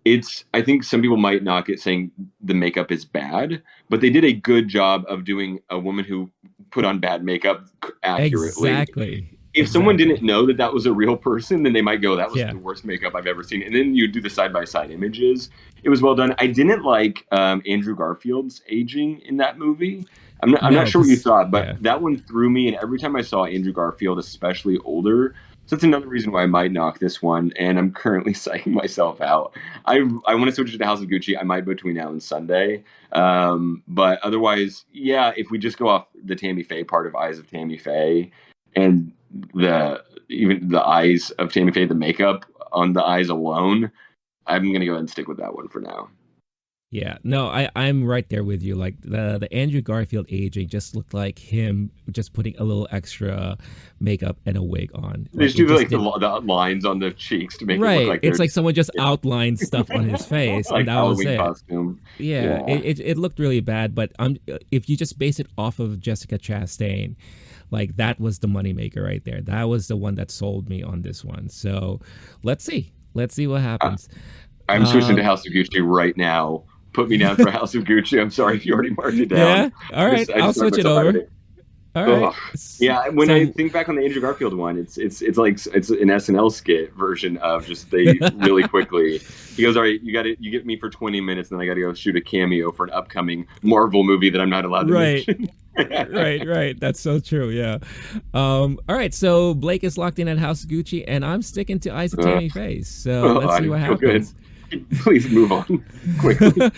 I think some people might knock it saying the makeup is bad, but they did a good job of doing a woman who put on bad makeup accurately. Exactly. If someone didn't know that was a real person, then they might go, that was the worst makeup I've ever seen. And then you do the side-by-side images. It was well done. I didn't like Andrew Garfield's aging in that movie. I'm not sure what you thought, but that one threw me. And every time I saw Andrew Garfield, especially older, so that's another reason why I might knock this one. And I'm currently psyching myself out. I want to switch it to House of Gucci. I might between now and Sunday. But otherwise, if we just go off the Tammy Faye part of Eyes of Tammy Faye, and even the eyes of Tammy Faye, the makeup on the eyes alone, I'm going to go ahead and stick with that one for now. Yeah, no, I'm right there with you. Like the Andrew Garfield aging just looked like him just putting a little extra makeup and a wig on. They just do the lines on the cheeks to make it look like it's like someone just outlined stuff on his face, like and that was it. Costume. Yeah. It looked really bad, but if you just base it off of Jessica Chastain, like that was the moneymaker right there. That was the one that sold me on this one. So let's see what happens. I'm switching to House of Gucci right now. Put me down for House of Gucci. I'm sorry if you already marked it down. Yeah, all right. I'll switch it over. All right. Yeah, when I think back on the Andrew Garfield one, it's like it's an SNL skit version of just they really quickly. He goes, "All right, you get me for 20 minutes, and then I got to go shoot a cameo for an upcoming Marvel movie that I'm not allowed to mention." Right. That's so true. Yeah. All right. So Blake is locked in at House of Gucci, and I'm sticking to Eyes of Tammy Faye. So let's see what happens. Please move on quickly.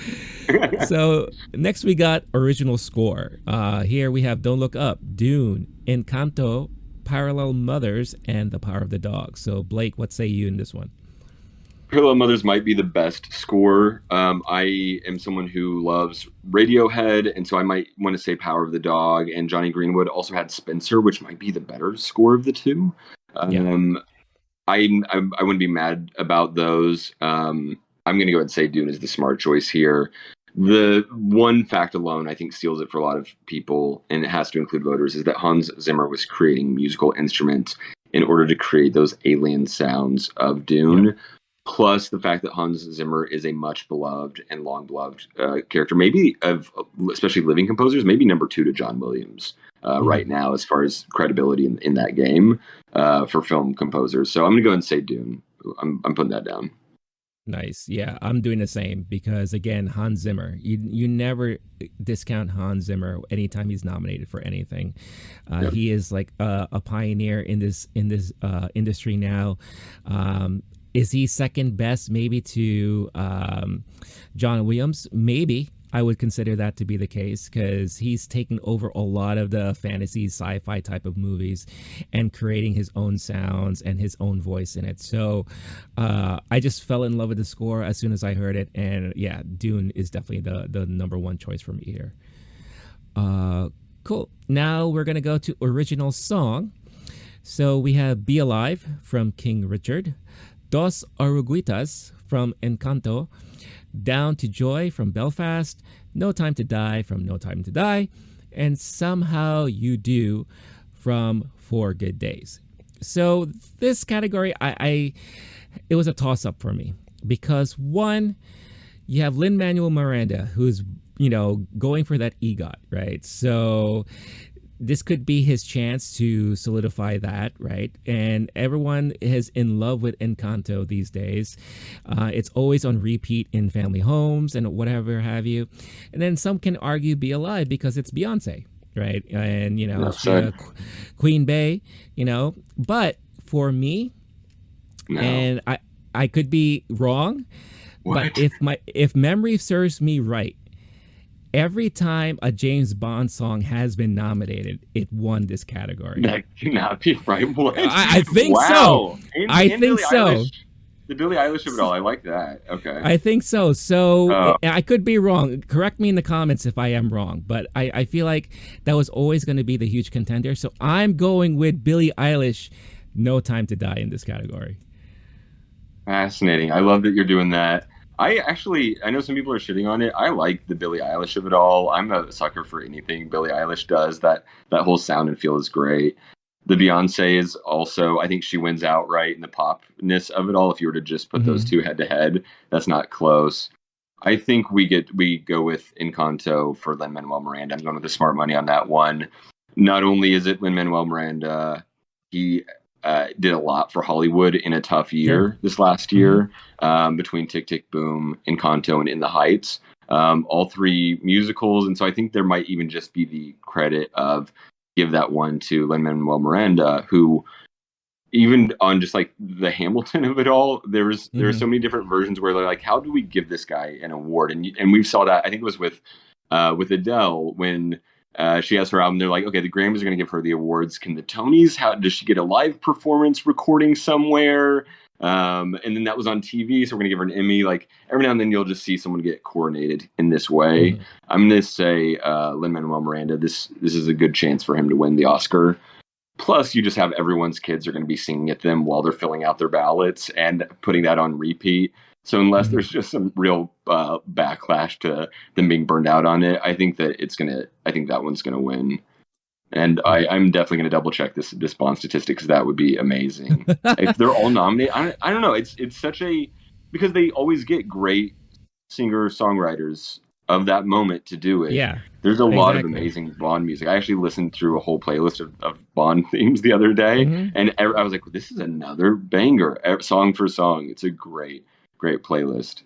So next we got original score. Here we have Don't Look Up, Dune, Encanto, Parallel Mothers, and The Power of the Dog. So Blake, what say you in this one? Parallel Mothers might be the best score. I am someone who loves Radiohead, and so I might want to say Power of the Dog. And Johnny Greenwood also had Spencer, which might be the better score of the two. I wouldn't be mad about those. I'm going to go ahead and say Dune is the smart choice here. The one fact alone, I think, steals it for a lot of people, and it has to include voters, is that Hans Zimmer was creating musical instruments in order to create those alien sounds of Dune. Yep. Plus the fact that Hans Zimmer is a much beloved and long beloved character, maybe of especially living composers, maybe number 2 to John Williams right now as far as credibility in that game for film composers. So I'm going to go ahead and say Dune. I'm putting that down. Nice. Yeah, I'm doing the same because again, Hans Zimmer. You never discount Hans Zimmer anytime he's nominated for anything. Yep. He is like a pioneer in this industry now. Is he second best maybe to John Williams? Maybe. I would consider that to be the case because he's taken over a lot of the fantasy sci-fi type of movies and creating his own sounds and his own voice in it. So I just fell in love with the score as soon as I heard it. And yeah, Dune is definitely the number one choice for me here. Cool. Now we're going to go to original song. So we have Be Alive from King Richard, Dos Oruguitas from Encanto, Down to Joy from Belfast, No Time to Die from No Time to Die, and Somehow You Do from Four Good Days. So this category, it was a toss-up for me because one, you have Lin-Manuel Miranda, who's going for that EGOT, right? So this could be his chance to solidify that, right? And everyone is in love with Encanto these days. It's always on repeat in family homes and whatever have you. And then some can argue Be Alive because it's Beyonce, right? And, Queen Bey, But for me, No. and I could be wrong, What? but if memory serves me right, every time a James Bond song has been nominated, it won this category. That cannot be right. What? I think Wow. so. And I think Billie so. Eilish, the Billie Eilish of it all. I like that. Okay. I think so. So I could be wrong. Correct me in the comments if I am wrong. But I feel like that was always going to be the huge contender. So I'm going with Billie Eilish, No Time to Die in this category. Fascinating. I love that you're doing that. I know some people are shitting on it. I like the Billie Eilish of it all. I'm a sucker for anything Billie Eilish does. That whole sound and feel is great. The Beyonce is also, I think she wins outright in the popness of it all. If you were to just put those two head to head, that's not close. I think we go with Encanto for Lin-Manuel Miranda. I'm going with the smart money on that one. Not only is it Lin-Manuel Miranda, he did a lot for Hollywood in a tough year this last year, between Tick, Tick, Boom, Encanto, and In the Heights. All three musicals. And so I think there might even just be the credit of give that one to Lin-Manuel Miranda, who even on just like the Hamilton of it all, there are so many different versions where they're like, how do we give this guy an award? And we saw that, I think it was with Adele when she has her album. They're like, okay, the Grammys are going to give her the awards. Can the Tonys? How does she get a live performance recording somewhere? And then that was on TV, so we're going to give her an Emmy. Like every now and then, you'll just see someone get coronated in this way. I'm going to say Lin-Manuel Miranda. This is a good chance for him to win the Oscar. Plus, you just have everyone's kids are going to be singing at them while they're filling out their ballots and putting that on repeat. So unless there's just some real backlash to them being burned out on it, I think that that one's gonna win. And I'm definitely gonna double check this Bond statistic because that would be amazing. If they're all nominated, I don't know. It's such a, because they always get great singer songwriters of that moment to do it. Yeah, there's a lot of amazing Bond music. I actually listened through a whole playlist of Bond themes the other day, and I was like, this is another banger, song for song. It's a great playlist.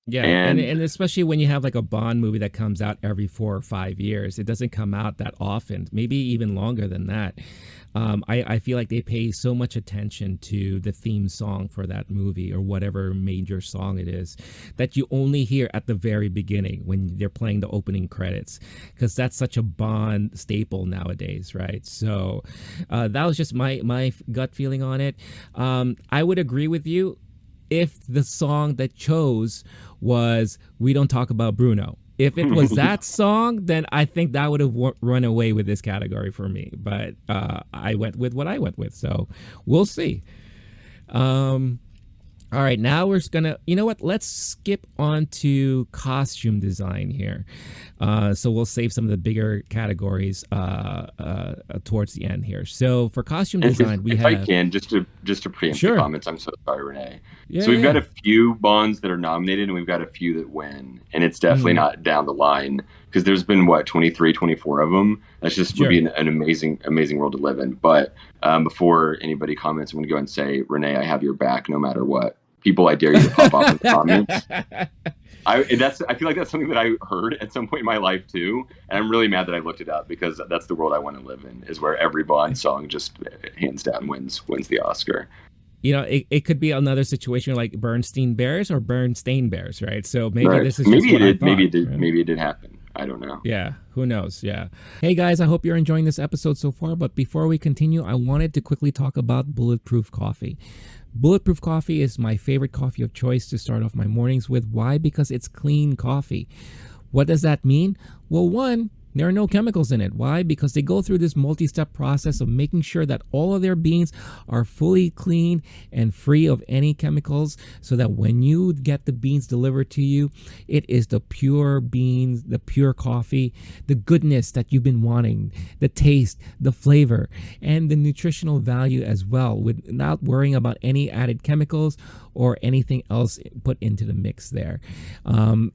Yeah, and especially when you have like a Bond movie that comes out every 4 or 5 years, it doesn't come out that often, maybe even longer than that. I feel like they pay so much attention to the theme song for that movie or whatever major song it is that you only hear at the very beginning when they're playing the opening credits, because that's such a Bond staple nowadays, right? So that was just my gut feeling on it. I would agree with you if the song that chose was We Don't Talk About Bruno. If it was that song, then I think that would have run away with this category for me. But I went with what I went with, so we'll see. All right, now we're gonna, let's skip on to costume design here. So we'll save some of the bigger categories towards the end here. So for costume design, if I can, just to preempt the comments, I'm so sorry, Renee. Yeah, so we've got a few Bonds that are nominated, and we've got a few that win, and it's definitely not down the line, because there's been 23, 24 of them. That's just would be an amazing world to live in. But before anybody comments, I'm going to go and say, Renee, I have your back no matter what. people, I dare you to pop off in the comments. I feel like that's something that I heard at some point in my life too, and I'm really mad that I looked it up because that's the world I want to live in, is where every Bond song just hands down wins the Oscar. It could be another situation like Bernstein Bears or Bernstein Bears, right? So maybe Right. this is just what I thought. Maybe it did happen. I don't know. Yeah, who knows? Yeah. Hey guys, I hope you're enjoying this episode so far, but before we continue, I wanted to quickly talk about Bulletproof Coffee. Bulletproof Coffee is my favorite coffee of choice to start off my mornings with. Why? Because it's clean coffee. What does that mean? Well, one, there are no chemicals in it. Why? Because they go through this multi-step process of making sure that all of their beans are fully clean and free of any chemicals, so that when you get the beans delivered to you, it is the pure beans, the pure coffee, the goodness that you've been wanting, the taste, the flavor, and the nutritional value as well, without worrying about any added chemicals or anything else put into the mix there.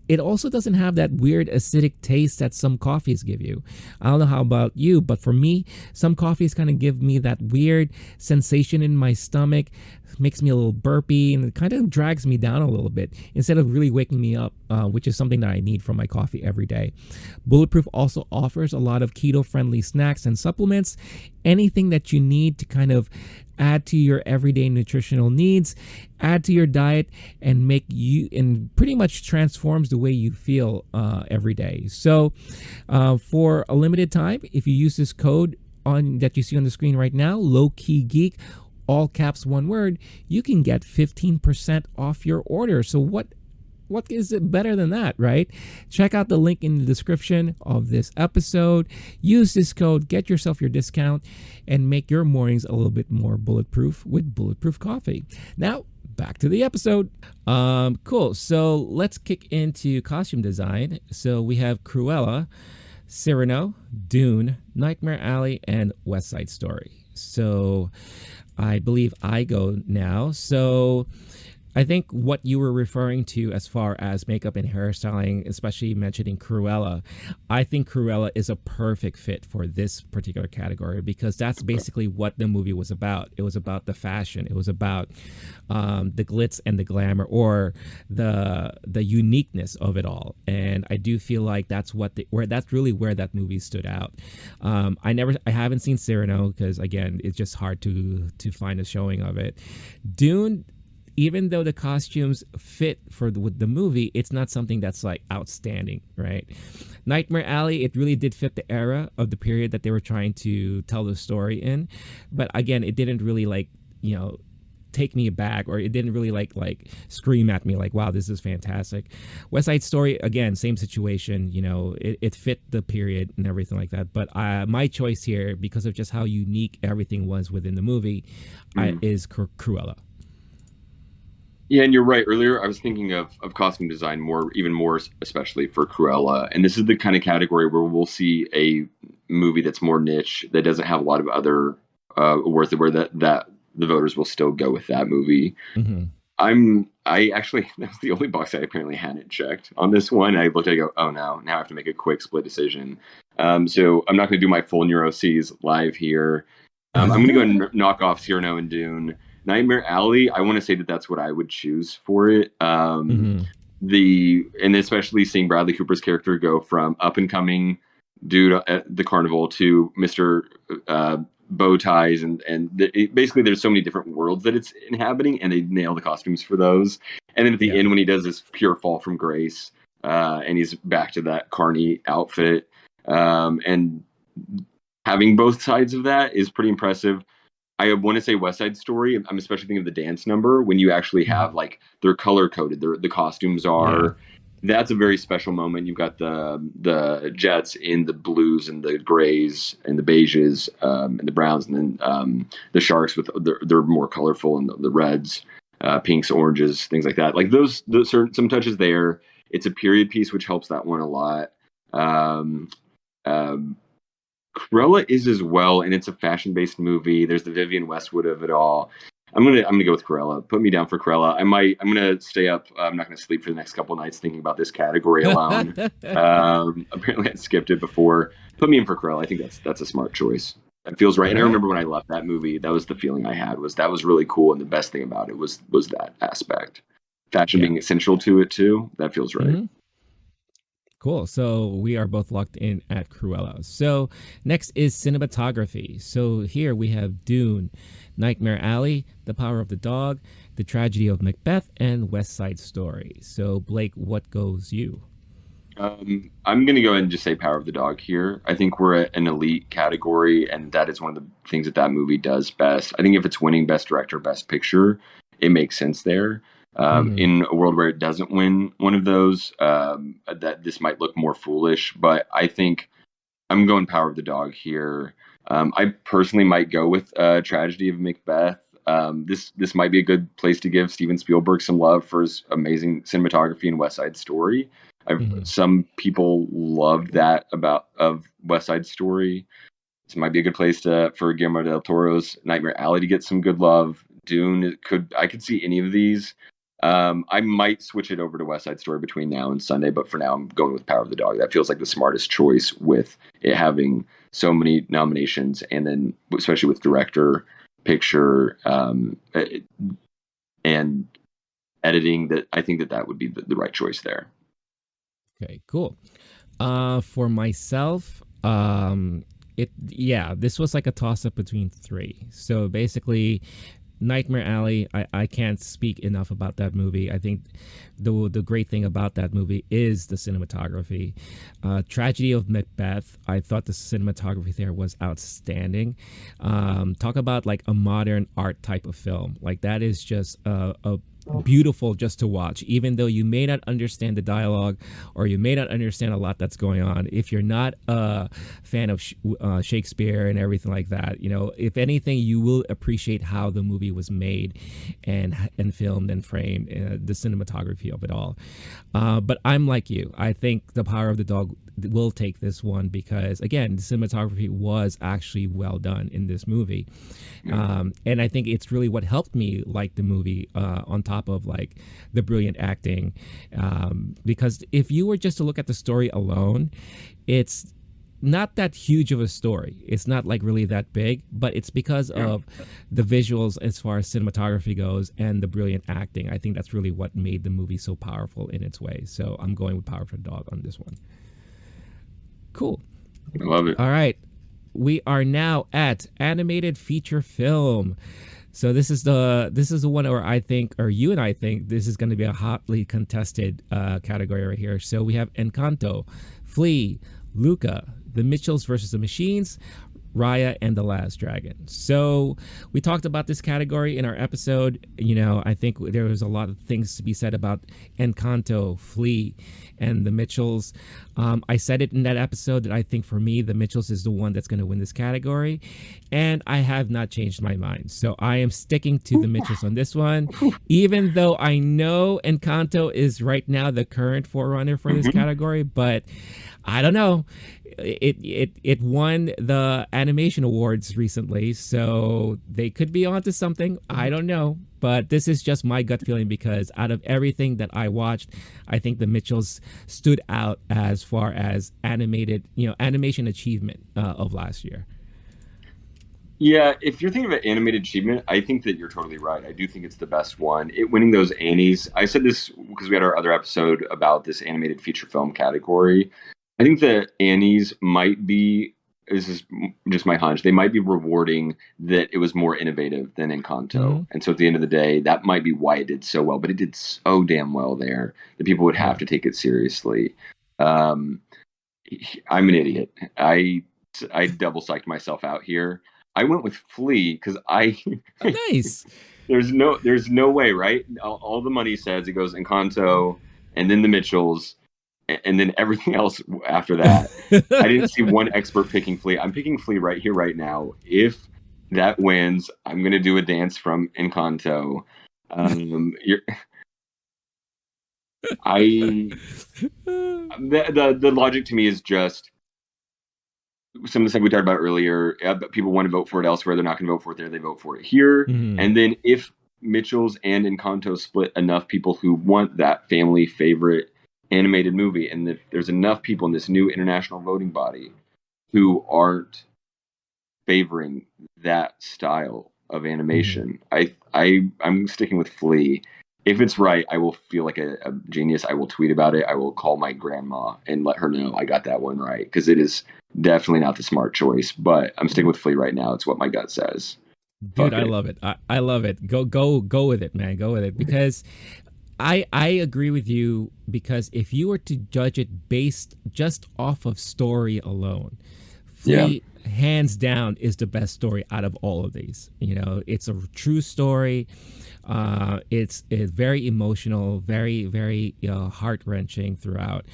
It also doesn't have that weird acidic taste that some coffees give you. I don't know how about you, but for me, some coffees kind of give me that weird sensation in my stomach, makes me a little burpy, and it kind of drags me down a little bit instead of really waking me up, which is something that I need from my coffee every day. Bulletproof also offers a lot of keto-friendly snacks and supplements, anything that you need to kind of add to your everyday nutritional needs, add to your diet, and pretty much transforms the way you feel every day. So for a limited time, if you use this code that you see on the screen right now, LOWKEY GEEK, all caps, one word, you can get 15% off your order. So what is it better than that, right? Check out the link in the description of this episode. Use this code, get yourself your discount, and make your mornings a little bit more bulletproof with Bulletproof Coffee. Now, back to the episode. Cool. So let's kick into costume design. So we have Cruella, Cyrano, Dune, Nightmare Alley, and West Side Story. So I believe I go now. So I think what you were referring to as far as makeup and hairstyling, especially mentioning Cruella, I think Cruella is a perfect fit for this particular category, because that's basically what the movie was about. It was about the fashion. It was about the glitz and the glamour, or the uniqueness of it all. And I do feel like that's really where that movie stood out. I haven't seen Cyrano because, again, it's just hard to find a showing of it. Dune, even though the costumes fit with the movie, it's not something that's like outstanding, right? Nightmare Alley, it really did fit the era of the period that they were trying to tell the story in. But again, it didn't really take me aback, or it didn't really like scream at me like, wow, this is fantastic. West Side Story, again, same situation, it fit the period and everything like that. But my choice here, because of just how unique everything was within the movie, is Cruella. Yeah, and you're right. Earlier, I was thinking of costume design even more, especially for Cruella. And this is the kind of category where we'll see a movie that's more niche, that doesn't have a lot of other awards, where that the voters will still go with that movie. Mm-hmm. I actually, that's the only box I apparently hadn't checked on this one. I looked, I go, oh no, now I have to make a quick split decision. So I'm not going to do my full neuroses live here. I'm going to go and knock off Cyrano and Dune. Nightmare Alley, I want to say that's what I would choose for it. And especially seeing Bradley Cooper's character go from up and coming dude at the carnival to Mr. Bow ties, and basically there's so many different worlds that it's inhabiting, and they nail the costumes for those. And then at the end, when he does this pure fall from grace, and he's back to that carny outfit, and having both sides of that is pretty impressive. I want to say West Side Story. I'm especially thinking of the dance number, when you actually have they're color coded. The costumes are. Yeah. That's a very special moment. You've got the Jets in the blues and the grays and the beiges and the browns, and then the Sharks with they're more colorful, and the reds, pinks, oranges, things like that. Like those are some touches there. It's a period piece, which helps that one a lot. Cruella is as well, and it's a fashion-based movie. There's the Vivienne Westwood of it all. I'm gonna go with Cruella. Put me down for Cruella. I'm gonna stay up. I'm not gonna sleep for the next couple of nights thinking about this category alone. Apparently I skipped it before. Put me in for Cruella. I think that's a smart choice. That feels right. All And I right. remember when I left that movie, that was the feeling I had, was that was really cool. And the best thing about it was that aspect. Fashion Yeah. being essential to it too. That feels right. Hmm. Cool. So we are both locked in at Cruella. So next is cinematography. So here we have Dune, Nightmare Alley, The Power of the Dog, The Tragedy of Macbeth, and West Side Story. So Blake, what goes you? I'm going to go ahead and just say Power of the Dog here. I think we're at an elite category, and that is one of the things that that movie does best. I think if it's winning Best Director, Best Picture, it makes sense there. Hmm. In a world where it doesn't win one of those, that this might look more foolish, but I think I'm going Power of the Dog here. I personally might go with Tragedy of Macbeth. This might be a good place to give Steven Spielberg some love for his amazing cinematography in West Side Story. Hmm. Some people loved that about of West Side Story. This might be a good place to for Guillermo del Toro's Nightmare Alley to get some good love. Dune I could see any of these. I might switch it over to West Side Story between now and Sunday, but for now I'm going with Power of the Dog. That feels like the smartest choice with it having so many nominations, and then especially with director, picture, and editing. That I think that that would be the right choice there. Okay, cool. For myself, this was like a toss up between three. So basically, Nightmare Alley, I can't speak enough about that movie. I think the great thing about that movie is the cinematography. Tragedy of Macbeth, I thought the cinematography there was outstanding. Talk about like a modern art type of film. Like that is just a beautiful just to watch, even though you may not understand the dialogue or you may not understand a lot that's going on. If you're not a fan of Shakespeare and everything like that, you know, if anything, you will appreciate how the movie was made and filmed and framed, the cinematography of it all. But I'm like you. I think The Power of the Dog will take this one because, again, the cinematography was actually well done in this movie. And I think it's really what helped me like the movie, on top of like the brilliant acting. Because if you were just to look at the story alone, it's not that huge of a story. It's not like really that big, but it's because of the visuals as far as cinematography goes and the brilliant acting. I think that's really what made the movie so powerful in its way. So I'm going with Power of the Dog on this one. Cool. I love it. All right. We are now at animated feature film. So this is the one where I think, or you and I think, this is going to be a hotly contested category right here. So we have Encanto, Flea, Luca, The Mitchells versus the Machines, Raya, and The Last Dragon. So we talked about this category in our episode. You know, I think there was a lot of things to be said about Encanto, Flea, and The Mitchells. I said it in that episode that I think for me, The Mitchells is the one that's going to win this category. And I have not changed my mind. So I am sticking to The Mitchells on this one, even though I know Encanto is right now the current forerunner for this category. But I don't know. It won the animation awards recently, so they could be onto something. I don't know, but this is just my gut feeling because out of everything that I watched, I think the Mitchells stood out as far as animation achievement of last year. Yeah, if you're thinking about animated achievement, I think that you're totally right. I do think it's the best one. It winning those Annies. I said this because we had our other episode about this animated feature film category. I think the Annies might be. This is just my hunch. They might be rewarding that it was more innovative than Encanto, Hmm. and so at the end of the day, that might be why it did so well. But it did so damn well there that people would have Yeah. to take it seriously. Um, I'm an idiot. I double psyched myself out here. I went with Flea because I Oh, nice. there's no way, right? All the money says it goes Encanto and then the Mitchells and then everything else after that. I didn't see one expert picking Flea. I'm picking Flea right here, right now. If that wins, I'm gonna do a dance from Encanto. You're, I the logic to me is just some of the stuff we talked about earlier. People want to vote for it elsewhere. They're not going to vote for it there. They vote for it here. Hmm. And then if Mitchell's and Encanto split enough people who want that family favorite animated movie, and if there's enough people in this new international voting body who aren't favoring that style of Mm-hmm. animation. I'm sticking with Flea. If it's right, I will feel like a genius. I will tweet about it. I will call my grandma and let her know I got that one right, because it is definitely not the smart choice. But I'm sticking with Flea right now. It's what my gut says. Dude, Fuck I it. love it. I love it. Go with it, man. Go with it, because I agree with you, because if you were to judge it based just off of story alone, Yeah. Flea hands down is the best story out of all of these. You know, it's a true story. It's very emotional, very heart wrenching throughout.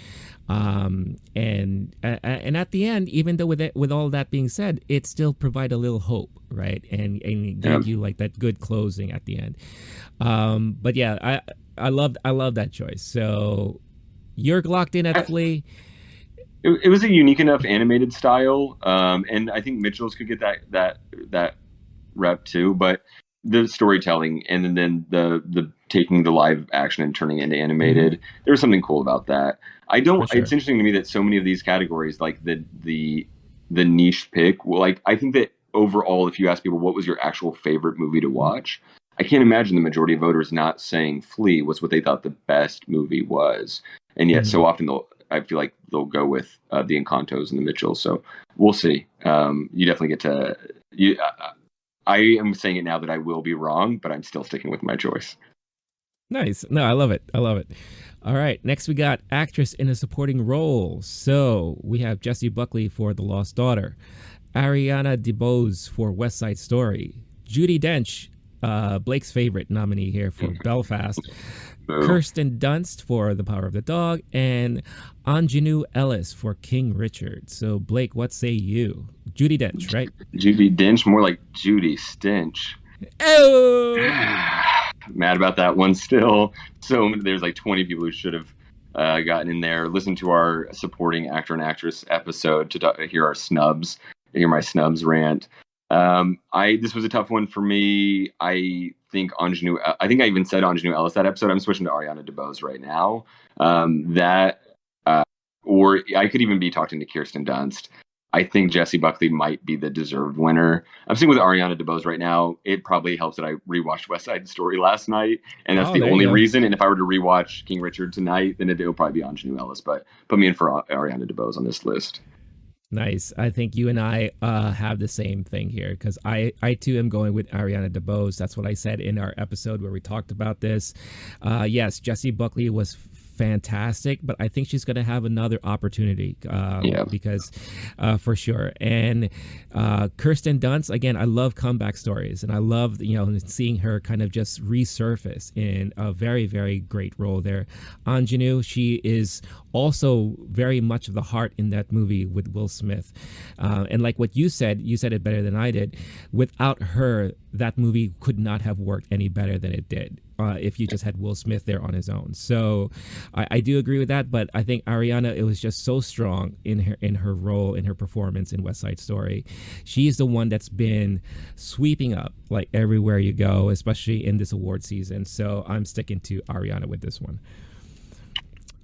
And at the end, even though with all that being said, it still provide a little hope, right? And it Yeah. gave you like that good closing at the end. But yeah, I love that choice. So you're locked in at Flea. It was a unique enough animated style, and I think Mitchell's could get that rep too. But the storytelling, and then the taking the live action and turning it into Mm-hmm. animated, there was something cool about that. I For don't. It's sure. interesting to me that so many of these categories, like the niche pick, well, like I think that overall, if you ask people what was your actual favorite movie to watch, I can't imagine the majority of voters not saying Flea was what they thought the best movie was, and yet Mm-hmm. so often I feel like they'll go with the Encantos and the Mitchells. So we'll see. You definitely get to. I am saying it now that I will be wrong, but I'm still sticking with my choice. Nice. No, I love it. I love it. All right. Next, we got actress in a supporting role. So we have Jessie Buckley for The Lost Daughter, Ariana DeBose for West Side Story, Judi Dench, Blake's favorite nominee here for Belfast, Boo. Kirsten Dunst for The Power of the Dog, and Anjanou Ellis for King Richard. So Blake, what say you? Judi Dench, right? Judy Dench, more like Judy Stench. Oh. Mad about that one still. So there's like 20 people who should have gotten in there. Listen to our supporting actor and actress episode to hear our snubs, hear my snubs rant. I This was a tough one for me. I think I even said Anjanou Ellis that episode. I'm switching to Ariana DeBose right now. That or I could even be talking to Kirsten Dunst. I think Jessie Buckley might be the deserved winner. I'm sitting with Ariana DeBose right now. It probably helps that I rewatched West Side Story last night, and that's Oh, the there you only go. reason. And if I were to rewatch King Richard tonight, then it'll probably be Anjanou Ellis. But put me in for Ariana DeBose on this list. Nice. I think you and I have the same thing here, because I too am going with Ariana DeBose. That's what I said in our episode where we talked about this. Yes, Jessie Buckley was fantastic, but I think she's going to have another opportunity, Yeah, because for sure. And Kirsten Dunst, again, I love comeback stories, and I love seeing her kind of just resurface in a very great role there. Anjanou, she is also very much of the heart in that movie with Will Smith. And like what you said it better than I did. Without her, that movie could not have worked any better than it did. If you just had Will Smith there on his own. So I do agree with that, but I think Ariana, it was just so strong in her role, in her performance in West Side Story. She's the one that's been sweeping up like everywhere you go, especially in this award season. So I'm sticking to Ariana with this one.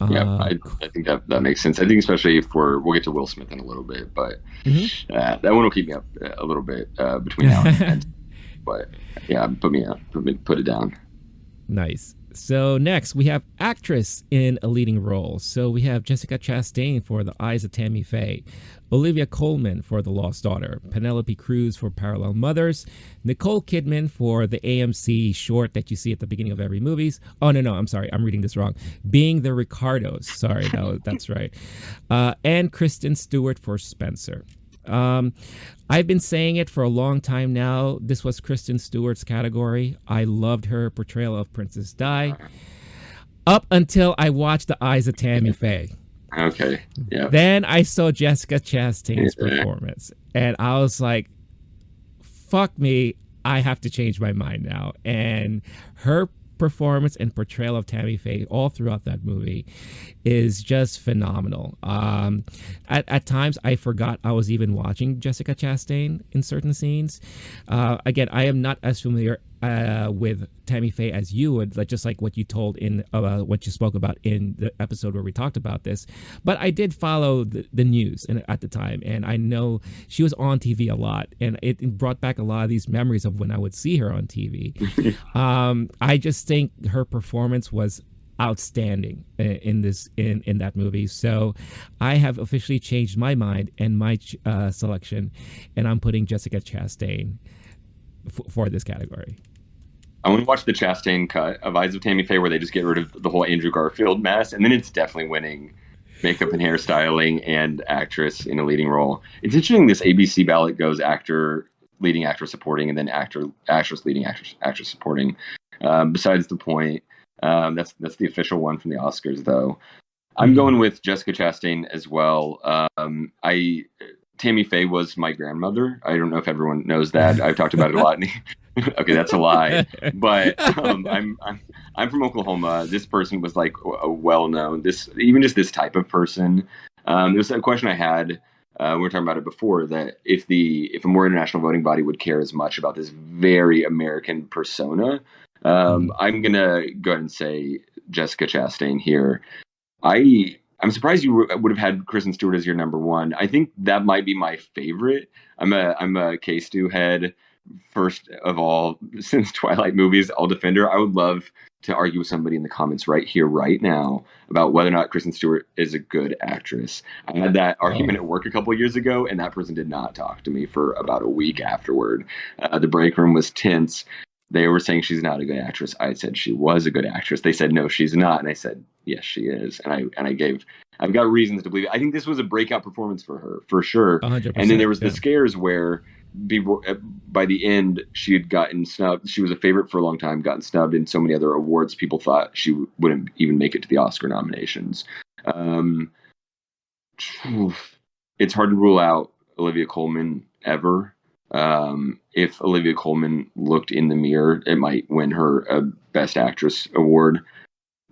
yeah, Uh, I think that makes sense. I think especially if we'll get to Will Smith in a little bit, but mhm. that one will keep me up a little bit between now and then. But yeah, put it down. Nice. So next we have actress in a leading role. So we have Jessica Chastain for The Eyes of Tammy Faye, Olivia Colman for The Lost Daughter, Penelope Cruz for Parallel Mothers, Nicole Kidman for the AMC short that you see at the beginning of every movies. Oh no, I'm sorry, I'm reading this wrong. Being the Ricardos. Sorry, that's right. And Kristen Stewart for Spencer. I've been saying it for a long time now. This was Kristen Stewart's category. I loved her portrayal of Princess Di up until I watched The Eyes of Tammy Faye. Okay. Yeah. Then I saw Jessica Chastain's Yeah. performance, and I was like, fuck me, I have to change my mind now. And her performance and portrayal of Tammy Faye all throughout that movie is just phenomenal. At times, I forgot I was even watching Jessica Chastain in certain scenes. Again, I am not as familiar with Tammy Faye as you would, like just like what you told in what you spoke about in the episode where we talked about this. But I did follow the news at the time, and I know she was on TV a lot, and it brought back a lot of these memories of when I would see her on TV. I just think her performance was outstanding in that movie. So I have officially changed my mind and my selection, and I'm putting Jessica Chastain for this category. I want to watch the Chastain cut of Eyes of Tammy Faye where they just get rid of the whole Andrew Garfield mess, and then it's definitely winning makeup and hairstyling and actress in a leading role. It's interesting this ABC ballot goes actor, leading actor, supporting, and then actress, leading actress, supporting. Besides the point, that's the official one from the Oscars, though. I'm going with Jessica Chastain as well. Tammy Faye was my grandmother. I don't know if everyone knows that. I've talked about it a lot. Okay, that's a lie. But I'm from Oklahoma. This person was like a well-known, even just this type of person. There was a question I had. We were talking about it before, that if a more international voting body would care as much about this very American persona, I'm gonna go ahead and say Jessica Chastain here. I'm surprised you would have had Kristen Stewart as your number one. I think that might be my favorite. I'm a K-Stew head. First of all, since Twilight movies, I'll defend her. I would love to argue with somebody in the comments right here, right now, about whether or not Kristen Stewart is a good actress. I had that argument at work a couple of years ago, and that person did not talk to me for about a week afterward. The break room was tense. They were saying she's not a good actress. I said she was a good actress. They said no, she's not, and I said yes, she is. And I've got reasons to believe it. I think this was a breakout performance for her, for sure. 100%, and then there was the scares where by the end she had gotten snubbed. She was a favorite for a long time, gotten snubbed in so many other awards. People thought she wouldn't even make it to the Oscar nominations. It's hard to rule out Olivia Colman ever. If Olivia Colman looked in the mirror, it might win her a Best Actress award.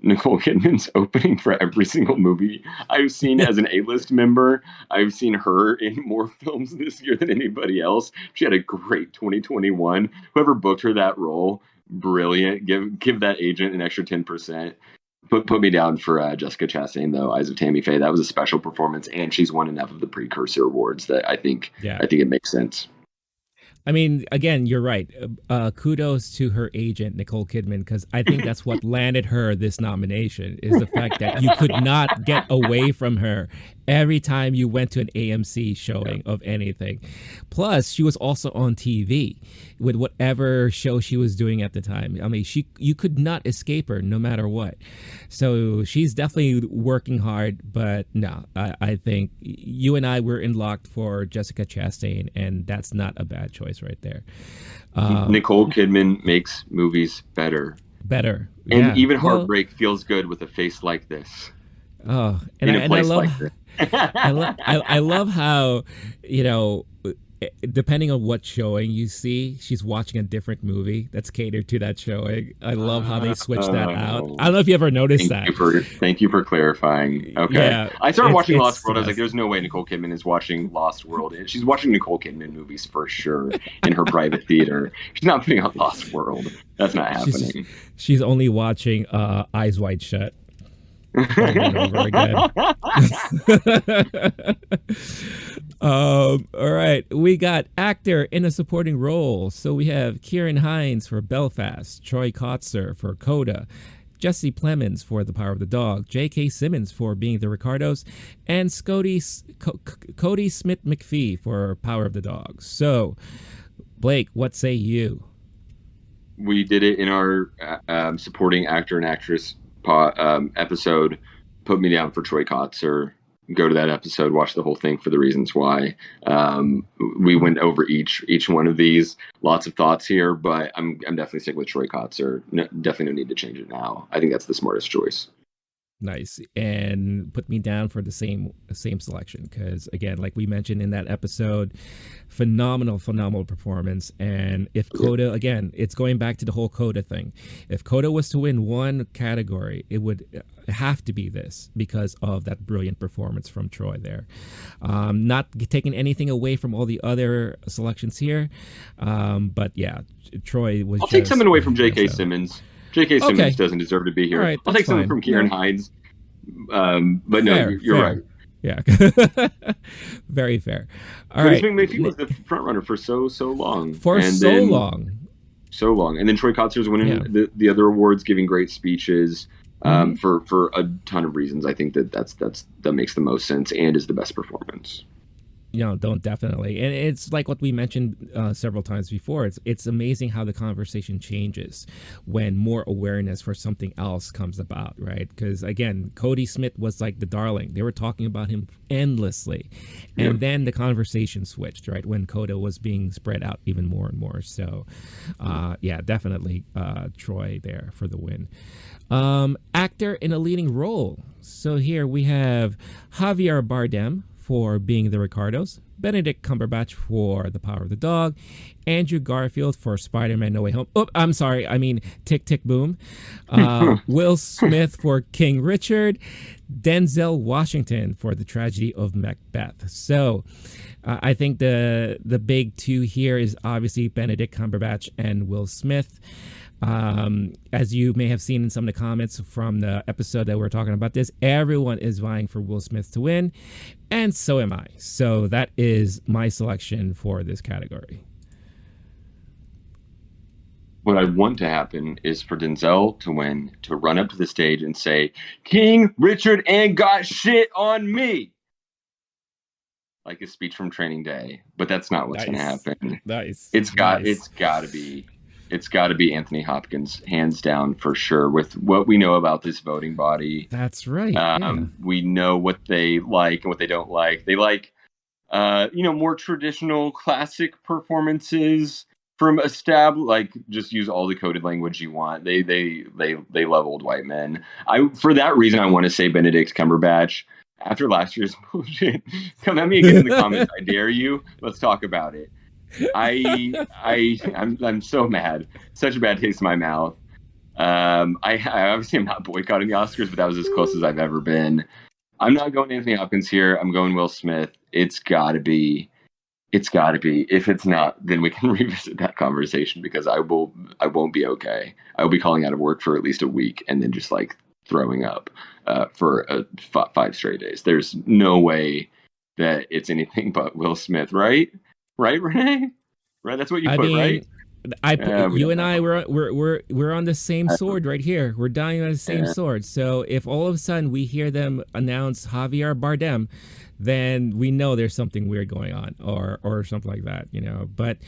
Nicole Kidman's opening for every single movie I've seen as an A-list member. I've seen her in more films this year than anybody else. She had a great 2021. Whoever booked her that role, brilliant. Give that agent an extra 10%. Put me down for Jessica Chastain, though. Eyes of Tammy Faye. That was a special performance, and she's won enough of the precursor awards that I think it makes sense. I mean, again, you're right. Kudos to her agent, Nicole Kidman, because I think that's what landed her this nomination, is the fact that you could not get away from her every time you went to an AMC showing of anything. Plus, she was also on TV with whatever show she was doing at the time. I mean, you could not escape her no matter what. So she's definitely working hard, but no, I think you and I were in locked for Jessica Chastain, and that's not a bad choice right there. Nicole Kidman makes movies better. And even heartbreak feels good with a face like this. Oh, and I love like this. I love how, depending on what showing you see, she's watching a different movie that's catered to that showing. I love how they switch that out. I don't know if you ever noticed that. Thank you for clarifying. Okay. Yeah, I started watching Lost World. I was like, there's no way Nicole Kidman is watching Lost World. She's watching Nicole Kidman movies for sure in her private theater. She's not putting on Lost World. That's not happening. She's only watching Eyes Wide Shut. Over and over again. All right, we got actor in a supporting role. So we have Kieran Hines for Belfast, Troy Kotsur for Coda, Jesse Plemons for The Power of the Dog, J.K. Simmons for Being the Ricardos, and Cody Smith McPhee for Power of the Dog. So, Blake, what say you? We did it in our supporting actor and actress episode. Put me down for Troy Kotsur. Go to that episode, watch the whole thing for the reasons why. We went over each one of these. Lots of thoughts here, but I'm definitely sticking with Troy Kotsur. No, definitely no need to change it now. I think that's the smartest choice. Nice. And put me down for the same selection because again, like we mentioned in that episode, phenomenal performance. And if Coda, again, it's going back to the whole Coda thing. If Coda was to win one category, it would have to be this because of that brilliant performance from Troy there. Not taking anything away from all the other selections here, but yeah, Troy was. I'll take something away from J.K. Simmons. J.K. Simmons doesn't deserve to be here. Right, I'll take something from Kieran Hines. But no, you're right. Yeah. Very fair. All Curtis right. McMurphy was the front runner for so long. So long. And then Troy Kotzer's winning the other awards, giving great speeches for a ton of reasons. I think that makes the most sense and is the best performance. Don't definitely. And it's like what we mentioned several times before. It's amazing how the conversation changes when more awareness for something else comes about, right? Because again, Cody Smith was like the darling. They were talking about him endlessly. And then the conversation switched, right? When Coda was being spread out even more and more. So definitely Troy there for the win. Actor in a leading role. So here we have Javier Bardem for being the Ricardos, Benedict Cumberbatch for The Power of the Dog, Andrew Garfield for Spider-Man No Way Home. Oh, I'm sorry, I mean Tick Tick Boom. Will Smith for King Richard, Denzel Washington for The Tragedy of Macbeth. So I think the big two here is obviously Benedict Cumberbatch and Will Smith. As you may have seen in some of the comments from the episode that we're talking about this, everyone is vying for Will Smith to win, and so am I. So that is my selection for this category. What I want to happen is for Denzel to win, to run up to the stage and say, "King Richard ain't got shit on me," like his speech from Training Day. But that's not what's going to happen. Nice. It's got to be Anthony Hopkins, hands down, for sure, with what we know about this voting body. That's right. We know what they like and what they don't like. They like, more traditional classic performances from like just use all the coded language you want. They love old white men. For that reason, I want to say Benedict Cumberbatch. After last year's bullshit, come at me again in the comments. I dare you. Let's talk about it. I'm so mad. Such a bad taste in my mouth. I obviously am not boycotting the Oscars, but that was as close as I've ever been. I'm not going Anthony Hopkins here. I'm going Will Smith. It's gotta be. If it's not, then we can revisit that conversation because I won't be okay. I will be calling out of work for at least a week and then just like throwing up for 5 straight days. There's no way that it's anything but Will Smith, right? Right, Renee? Right, that's what you put, right? You and I we're on the same sword right here. We're dying on the same sword. So if all of a sudden we hear them announce Javier Bardem, then we know there's something weird going on or something like that, But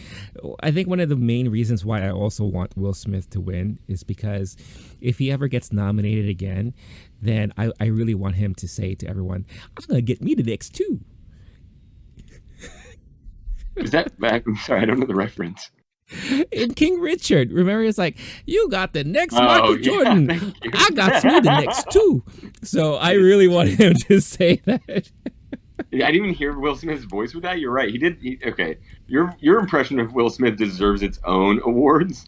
I think one of the main reasons why I also want Will Smith to win is because if he ever gets nominated again, then I really want him to say to everyone, "I'm gonna get me the next two." Is that back? I'm sorry, I don't know the reference. In King Richard, remember, it's like, "You got the next Michael Jordan. I got me the next two." So I really want him to say that. I didn't even hear Will Smith's voice with that. You're right. He did. Okay. Your impression of Will Smith deserves its own awards.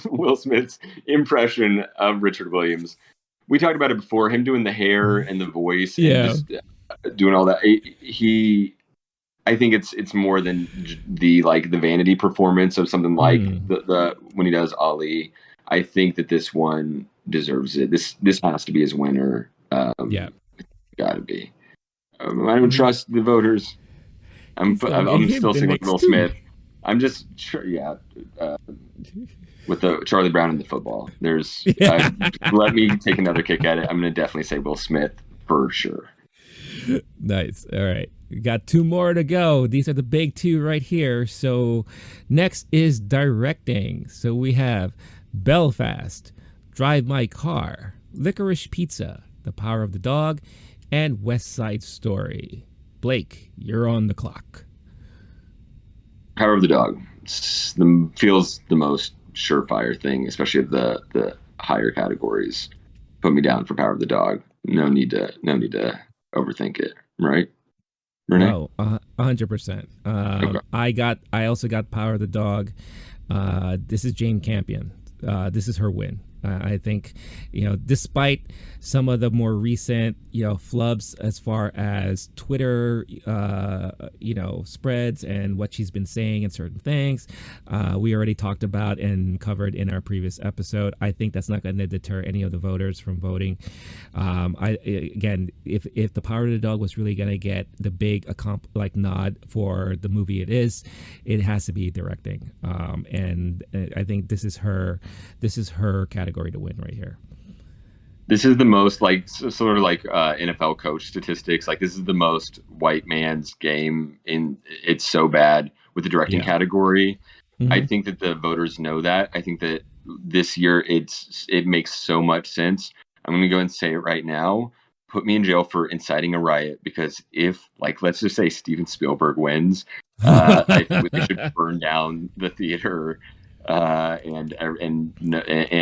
Will Smith's impression of Richard Williams. We talked about it before. Him doing the hair and the voice. And just doing all that. I think it's more than the vanity performance of something like the when he does Ali. I think that this one deserves it. This has to be his winner. It's got to be. I don't trust the voters. I'm still sticking with Will Smith. I'm just sure. With the Charlie Brown and the football, there's let me take another kick at it. I'm going to definitely say Will Smith for sure. Nice. All right. We got 2 more to go. These are the big 2 right here. So next is directing. So we have Belfast, Drive My Car, Licorice Pizza, The Power of the Dog, and West Side Story. Blake, you're on the clock. Power of the Dog feels the most surefire thing, especially the higher categories. Put me down for Power of the Dog. no need to overthink it, right, Renee? No, 100%. Okay. I also got Power of the Dog. This is Jane Campion. This is her win. I think, despite some of the more recent, flubs as far as Twitter, spreads and what she's been saying and certain things, we already talked about and covered in our previous episode. I think that's not going to deter any of the voters from voting. Again, if the Power of the Dog was really going to get the big nod for the movie it has to be directing. And I think this is her category to win right here. This is the most sort of like NFL coach statistics. Like this is the most white man's game it's so bad with the directing category. Mm-hmm. I think that the voters know that. I think that this year it makes so much sense. I'm going to go and say it right now. Put me in jail for inciting a riot, because if, let's just say Steven Spielberg wins, I think they should burn down the theater. And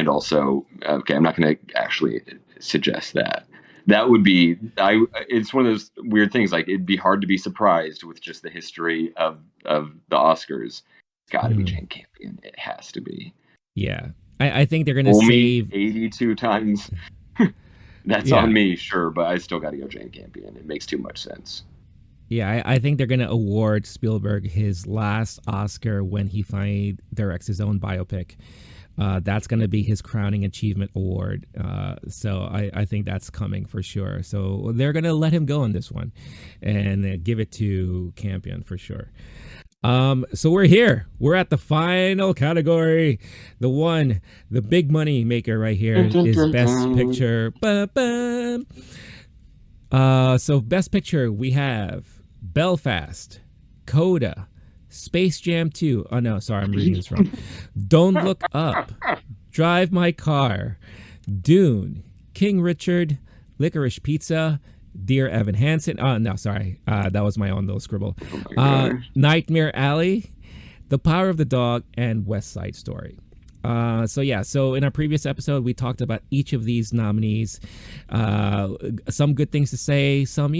also, okay, I'm not going to actually suggest that. That would be, it's one of those weird things. Like, it'd be hard to be surprised with just the history of the Oscars. It's got to be Jane Campion. It has to be. Yeah, I think they're going to save 82 times. That's on me, sure, but I still got to go Jane Campion. It makes too much sense. Yeah, I think they're going to award Spielberg his last Oscar when he finally directs his own biopic. That's going to be his crowning achievement award. So I think that's coming for sure. So they're going to let him go on this one and give it to Campion for sure. So we're here. We're at the final category. The big money maker right here is Best Picture. So Best Picture, we have Belfast, Coda, Space Jam 2. Oh no, sorry, I'm reading this wrong. Don't Look Up, Drive My Car, Dune, King Richard, Licorice Pizza, Dear Evan Hansen. Oh no, sorry, that was my own little scribble. Nightmare Alley, The Power of the Dog, and West Side Story. So in our previous episode, we talked about each of these nominees. Some good things to say, some,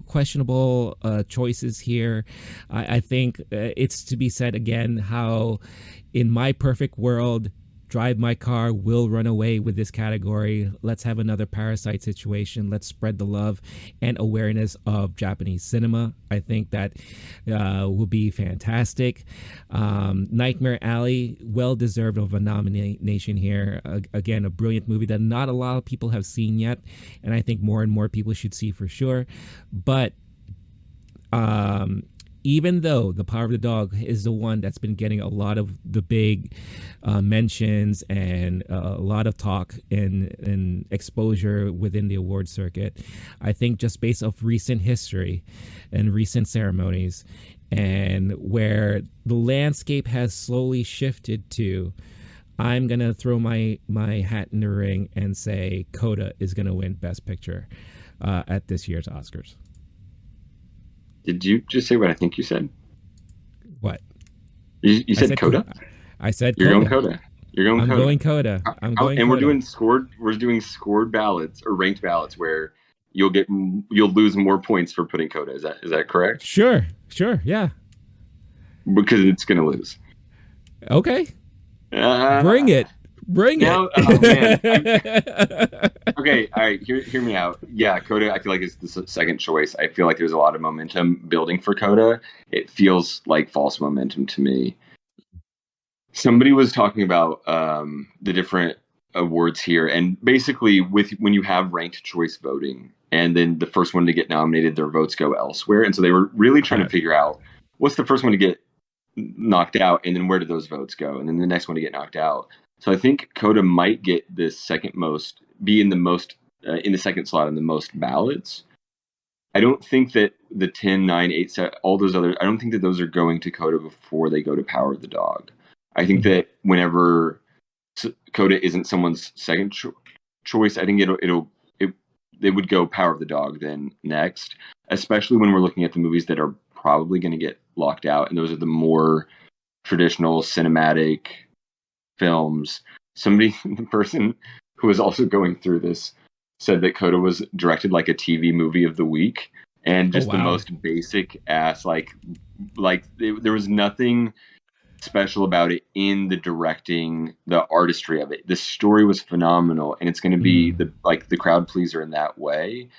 questionable choices here. I think it's to be said again how in my perfect world, Drive My Car will run away with this category. Let's have another Parasite situation. Let's spread the love and awareness of Japanese cinema. I think that will be fantastic. Nightmare Alley, well-deserved of a nomination here. Again, a brilliant movie that not a lot of people have seen yet, and I think more and more people should see for sure. But even though The Power of the Dog is the one that's been getting a lot of the big mentions and a lot of talk and exposure within the award circuit, I think just based off recent history and recent ceremonies and where the landscape has slowly shifted to, I'm going to throw my hat in the ring and say Coda is going to win Best Picture at this year's Oscars. Did you just say what I think you said? What? You said Coda? I said You're Coda. going Coda. You're going I'm Coda. Going Coda. I'm going and Coda. We're doing scored ballots or ranked ballots where you'll lose more points for putting Coda. Is that correct? Sure. Yeah. Because it's going to lose. Okay. Bring it. Oh, man. Okay, all right, hear me out. Yeah, Coda, I feel like it's the second choice. I feel like there's a lot of momentum building for Coda. It feels like false momentum to me. Somebody was talking about the different awards here, and basically when you have ranked choice voting, and then the first one to get nominated, their votes go elsewhere. And so they were really trying to figure out what's the first one to get knocked out, and then where do those votes go? And then the next one to get knocked out. So I think Coda might get the second most, be in the second slot in the most ballots. I don't think that the 10, 9, 8, 7, all those other, I don't think that those are going to Coda before they go to Power of the Dog. I think that whenever Coda isn't someone's second choice, I think it would go Power of the Dog then next, especially when we're looking at the movies that are probably going to get locked out. And those are the more traditional cinematic films. The person who is also going through this said that Coda was directed like a TV movie of the week, and Oh just the wow. most basic ass there was nothing special about it in the directing, the artistry of it. The story was phenomenal, and it's going to be Mm. the crowd pleaser in that way.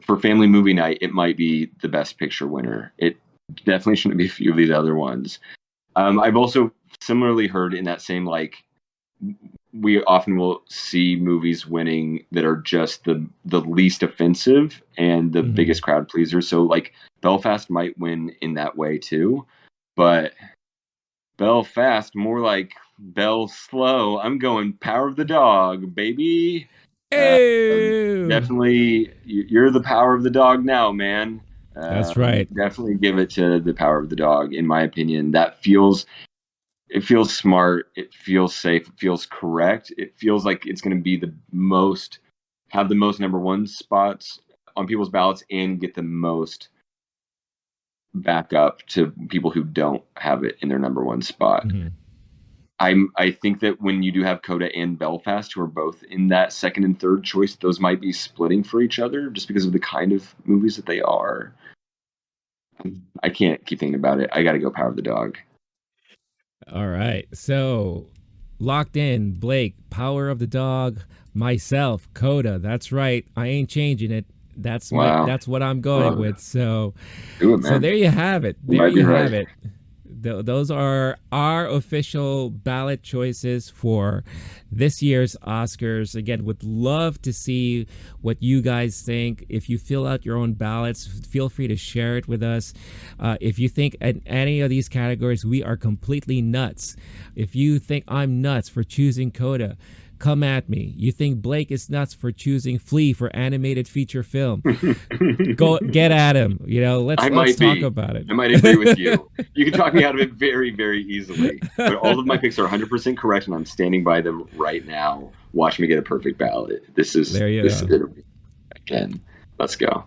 For family movie night, it might be the best picture winner. It definitely shouldn't be a few of these other ones. I've also similarly heard in that same we often will see movies winning that are just the least offensive and the Mm-hmm. biggest crowd pleaser. So like Belfast might win in that way too, but Belfast more like Bell Slow. I'm going Power of the Dog, baby. Uh, Ew. Definitely, you're the power of the dog now, man. That's right. Definitely give it to the power of the dog. In my opinion, it feels smart. It feels safe. It feels correct. It feels like it's going to be have the most number one spots on people's ballots and get the most back up to people who don't have it in their number one spot. Mm-hmm. I think that when you do have Coda and Belfast, who are both in that second and third choice, those might be splitting for each other just because of the kind of movies that they are. I can't keep thinking about it. I got to go Power of the Dog. All right. So locked in, Blake, Power of the Dog, myself, Coda. That's right. I ain't changing it. Wow. That's what I'm going with. So Do it, so man. there you have it. You There might be you have right. it. Those are our official ballot choices for this year's Oscars. Again, would love to see what you guys think. If you fill out your own ballots, feel free to share it with us. If you think in any of these categories we are completely nuts, if you think I'm nuts for choosing Coda, come at me. You think Blake is nuts for choosing Flea for animated feature film? Go get at him. You know, I let's might talk be. about it. I might agree with you. You can talk me out of it very, very easily. But all of my picks are 100% correct, and I'm standing by them right now. Watch me get a perfect ballot. There you This is go. it again. Let's go.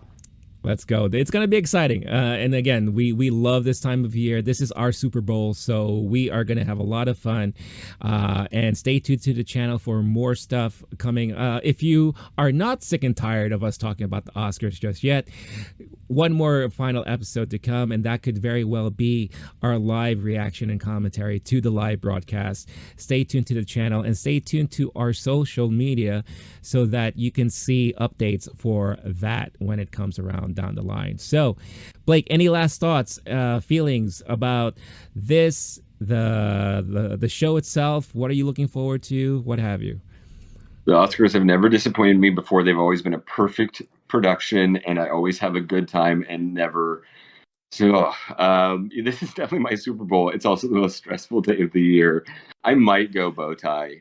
Let's go. It's going to be exciting. And again, we love this time of year. This is our Super Bowl, so we are going to have a lot of fun. And stay tuned to the channel for more stuff coming. If you are not sick and tired of us talking about the Oscars just yet, one more final episode to come, and that could very well be our live reaction and commentary to the live broadcast. Stay tuned to the channel and stay tuned to our social media so that you can see updates for that when it comes around down the line. So, Blake, any last thoughts, feelings about this, the show itself? What are you looking forward to? What have you? The Oscars have never disappointed me before. They've always been a perfect production, and I always have a good time and never. So, this is definitely my Super Bowl. It's also the most stressful day of the year. I might go bow tie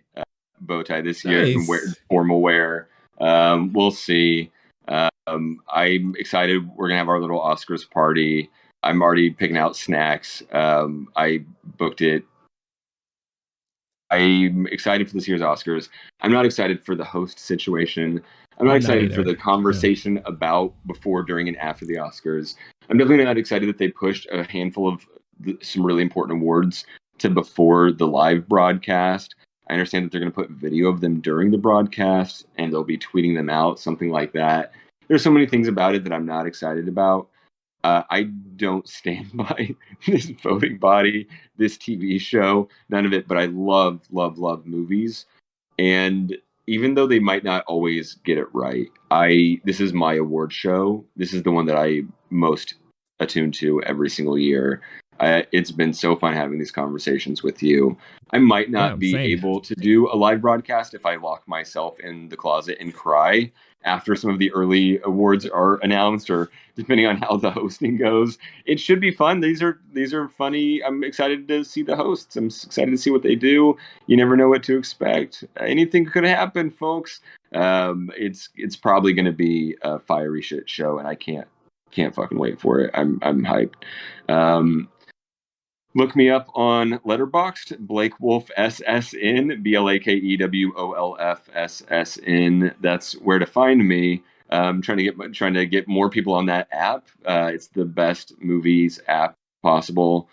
this year and wear Nice. formal wear. We'll see. I'm excited. We're gonna have our little Oscars party. I'm already picking out snacks. I booked it. I'm excited for this year's Oscars. I'm not excited for the host situation. I'm not I'm not excited for either. the Yeah. conversation about before, during, and after the Oscars. I'm definitely not excited that they pushed a handful of some really important awards to before the live broadcast. I understand that they're going to put video of them during the broadcast and they'll be tweeting them out, something like that. There's so many things about it that I'm not excited about. I don't stand by this voting body, this TV show, none of it. But I love, love, love movies, and even though they might not always get it right, I this is my award show. This is the one that I most attuned to every single year. It's been so fun having these conversations with you. I might Yeah, not be same. able to do a live broadcast if I lock myself in the closet and cry after some of the early awards are announced, or depending on how the hosting goes. It should be fun. These are funny. I'm excited to see the hosts. I'm excited to see what they do. You never know what to expect. Anything could happen, folks. It's probably going to be a fiery shit show, and I can't fucking wait for it. I'm hyped. Um, Look me up on Letterboxd, Blake Wolf SSN, BLAKEWOLFSSN. That's where to find me. Trying to get more people on that app. It's the best movies app possible.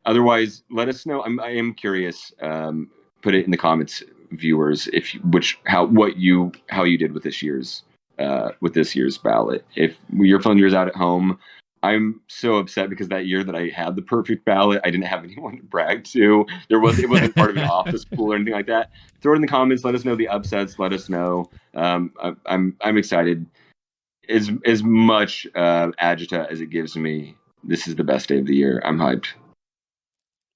Otherwise, let us know. I am curious. Put it in the comments. viewers how you did with this year's ballot. If you're filling yours out at home, I'm so upset because that year that I had the perfect ballot, I didn't have anyone to brag to. It wasn't part of an office pool or anything like that. Throw it in the comments. Let us know the upsets. Let us know. I'm excited. As much agita as it gives me, this is the best day of the year. I'm hyped.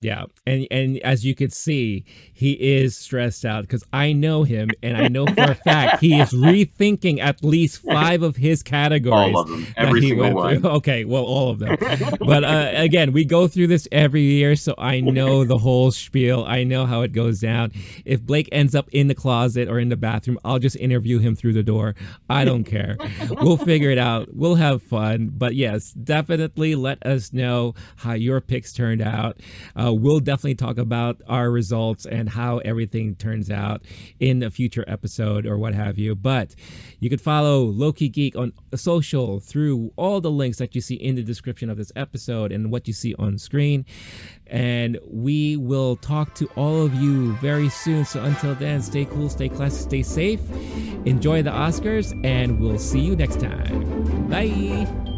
Yeah, and as you could see, he is stressed out because I know him, and I know for a fact he is rethinking at least 5 of his categories. All of them, every single one. Okay, well, all of them. But again, we go through this every year, so I know the whole spiel. I know how it goes down. If Blake ends up in the closet or in the bathroom, I'll just interview him through the door. I don't care. We'll figure it out. We'll have fun. But yes, definitely let us know how your picks turned out. We'll definitely talk about our results and how everything turns out in a future episode or what have you. But you can follow Lowkey Geek on social through all the links that you see in the description of this episode and what you see on screen. And we will talk to all of you very soon. So until then, stay cool, stay classy, stay safe. Enjoy the Oscars, and we'll see you next time. Bye.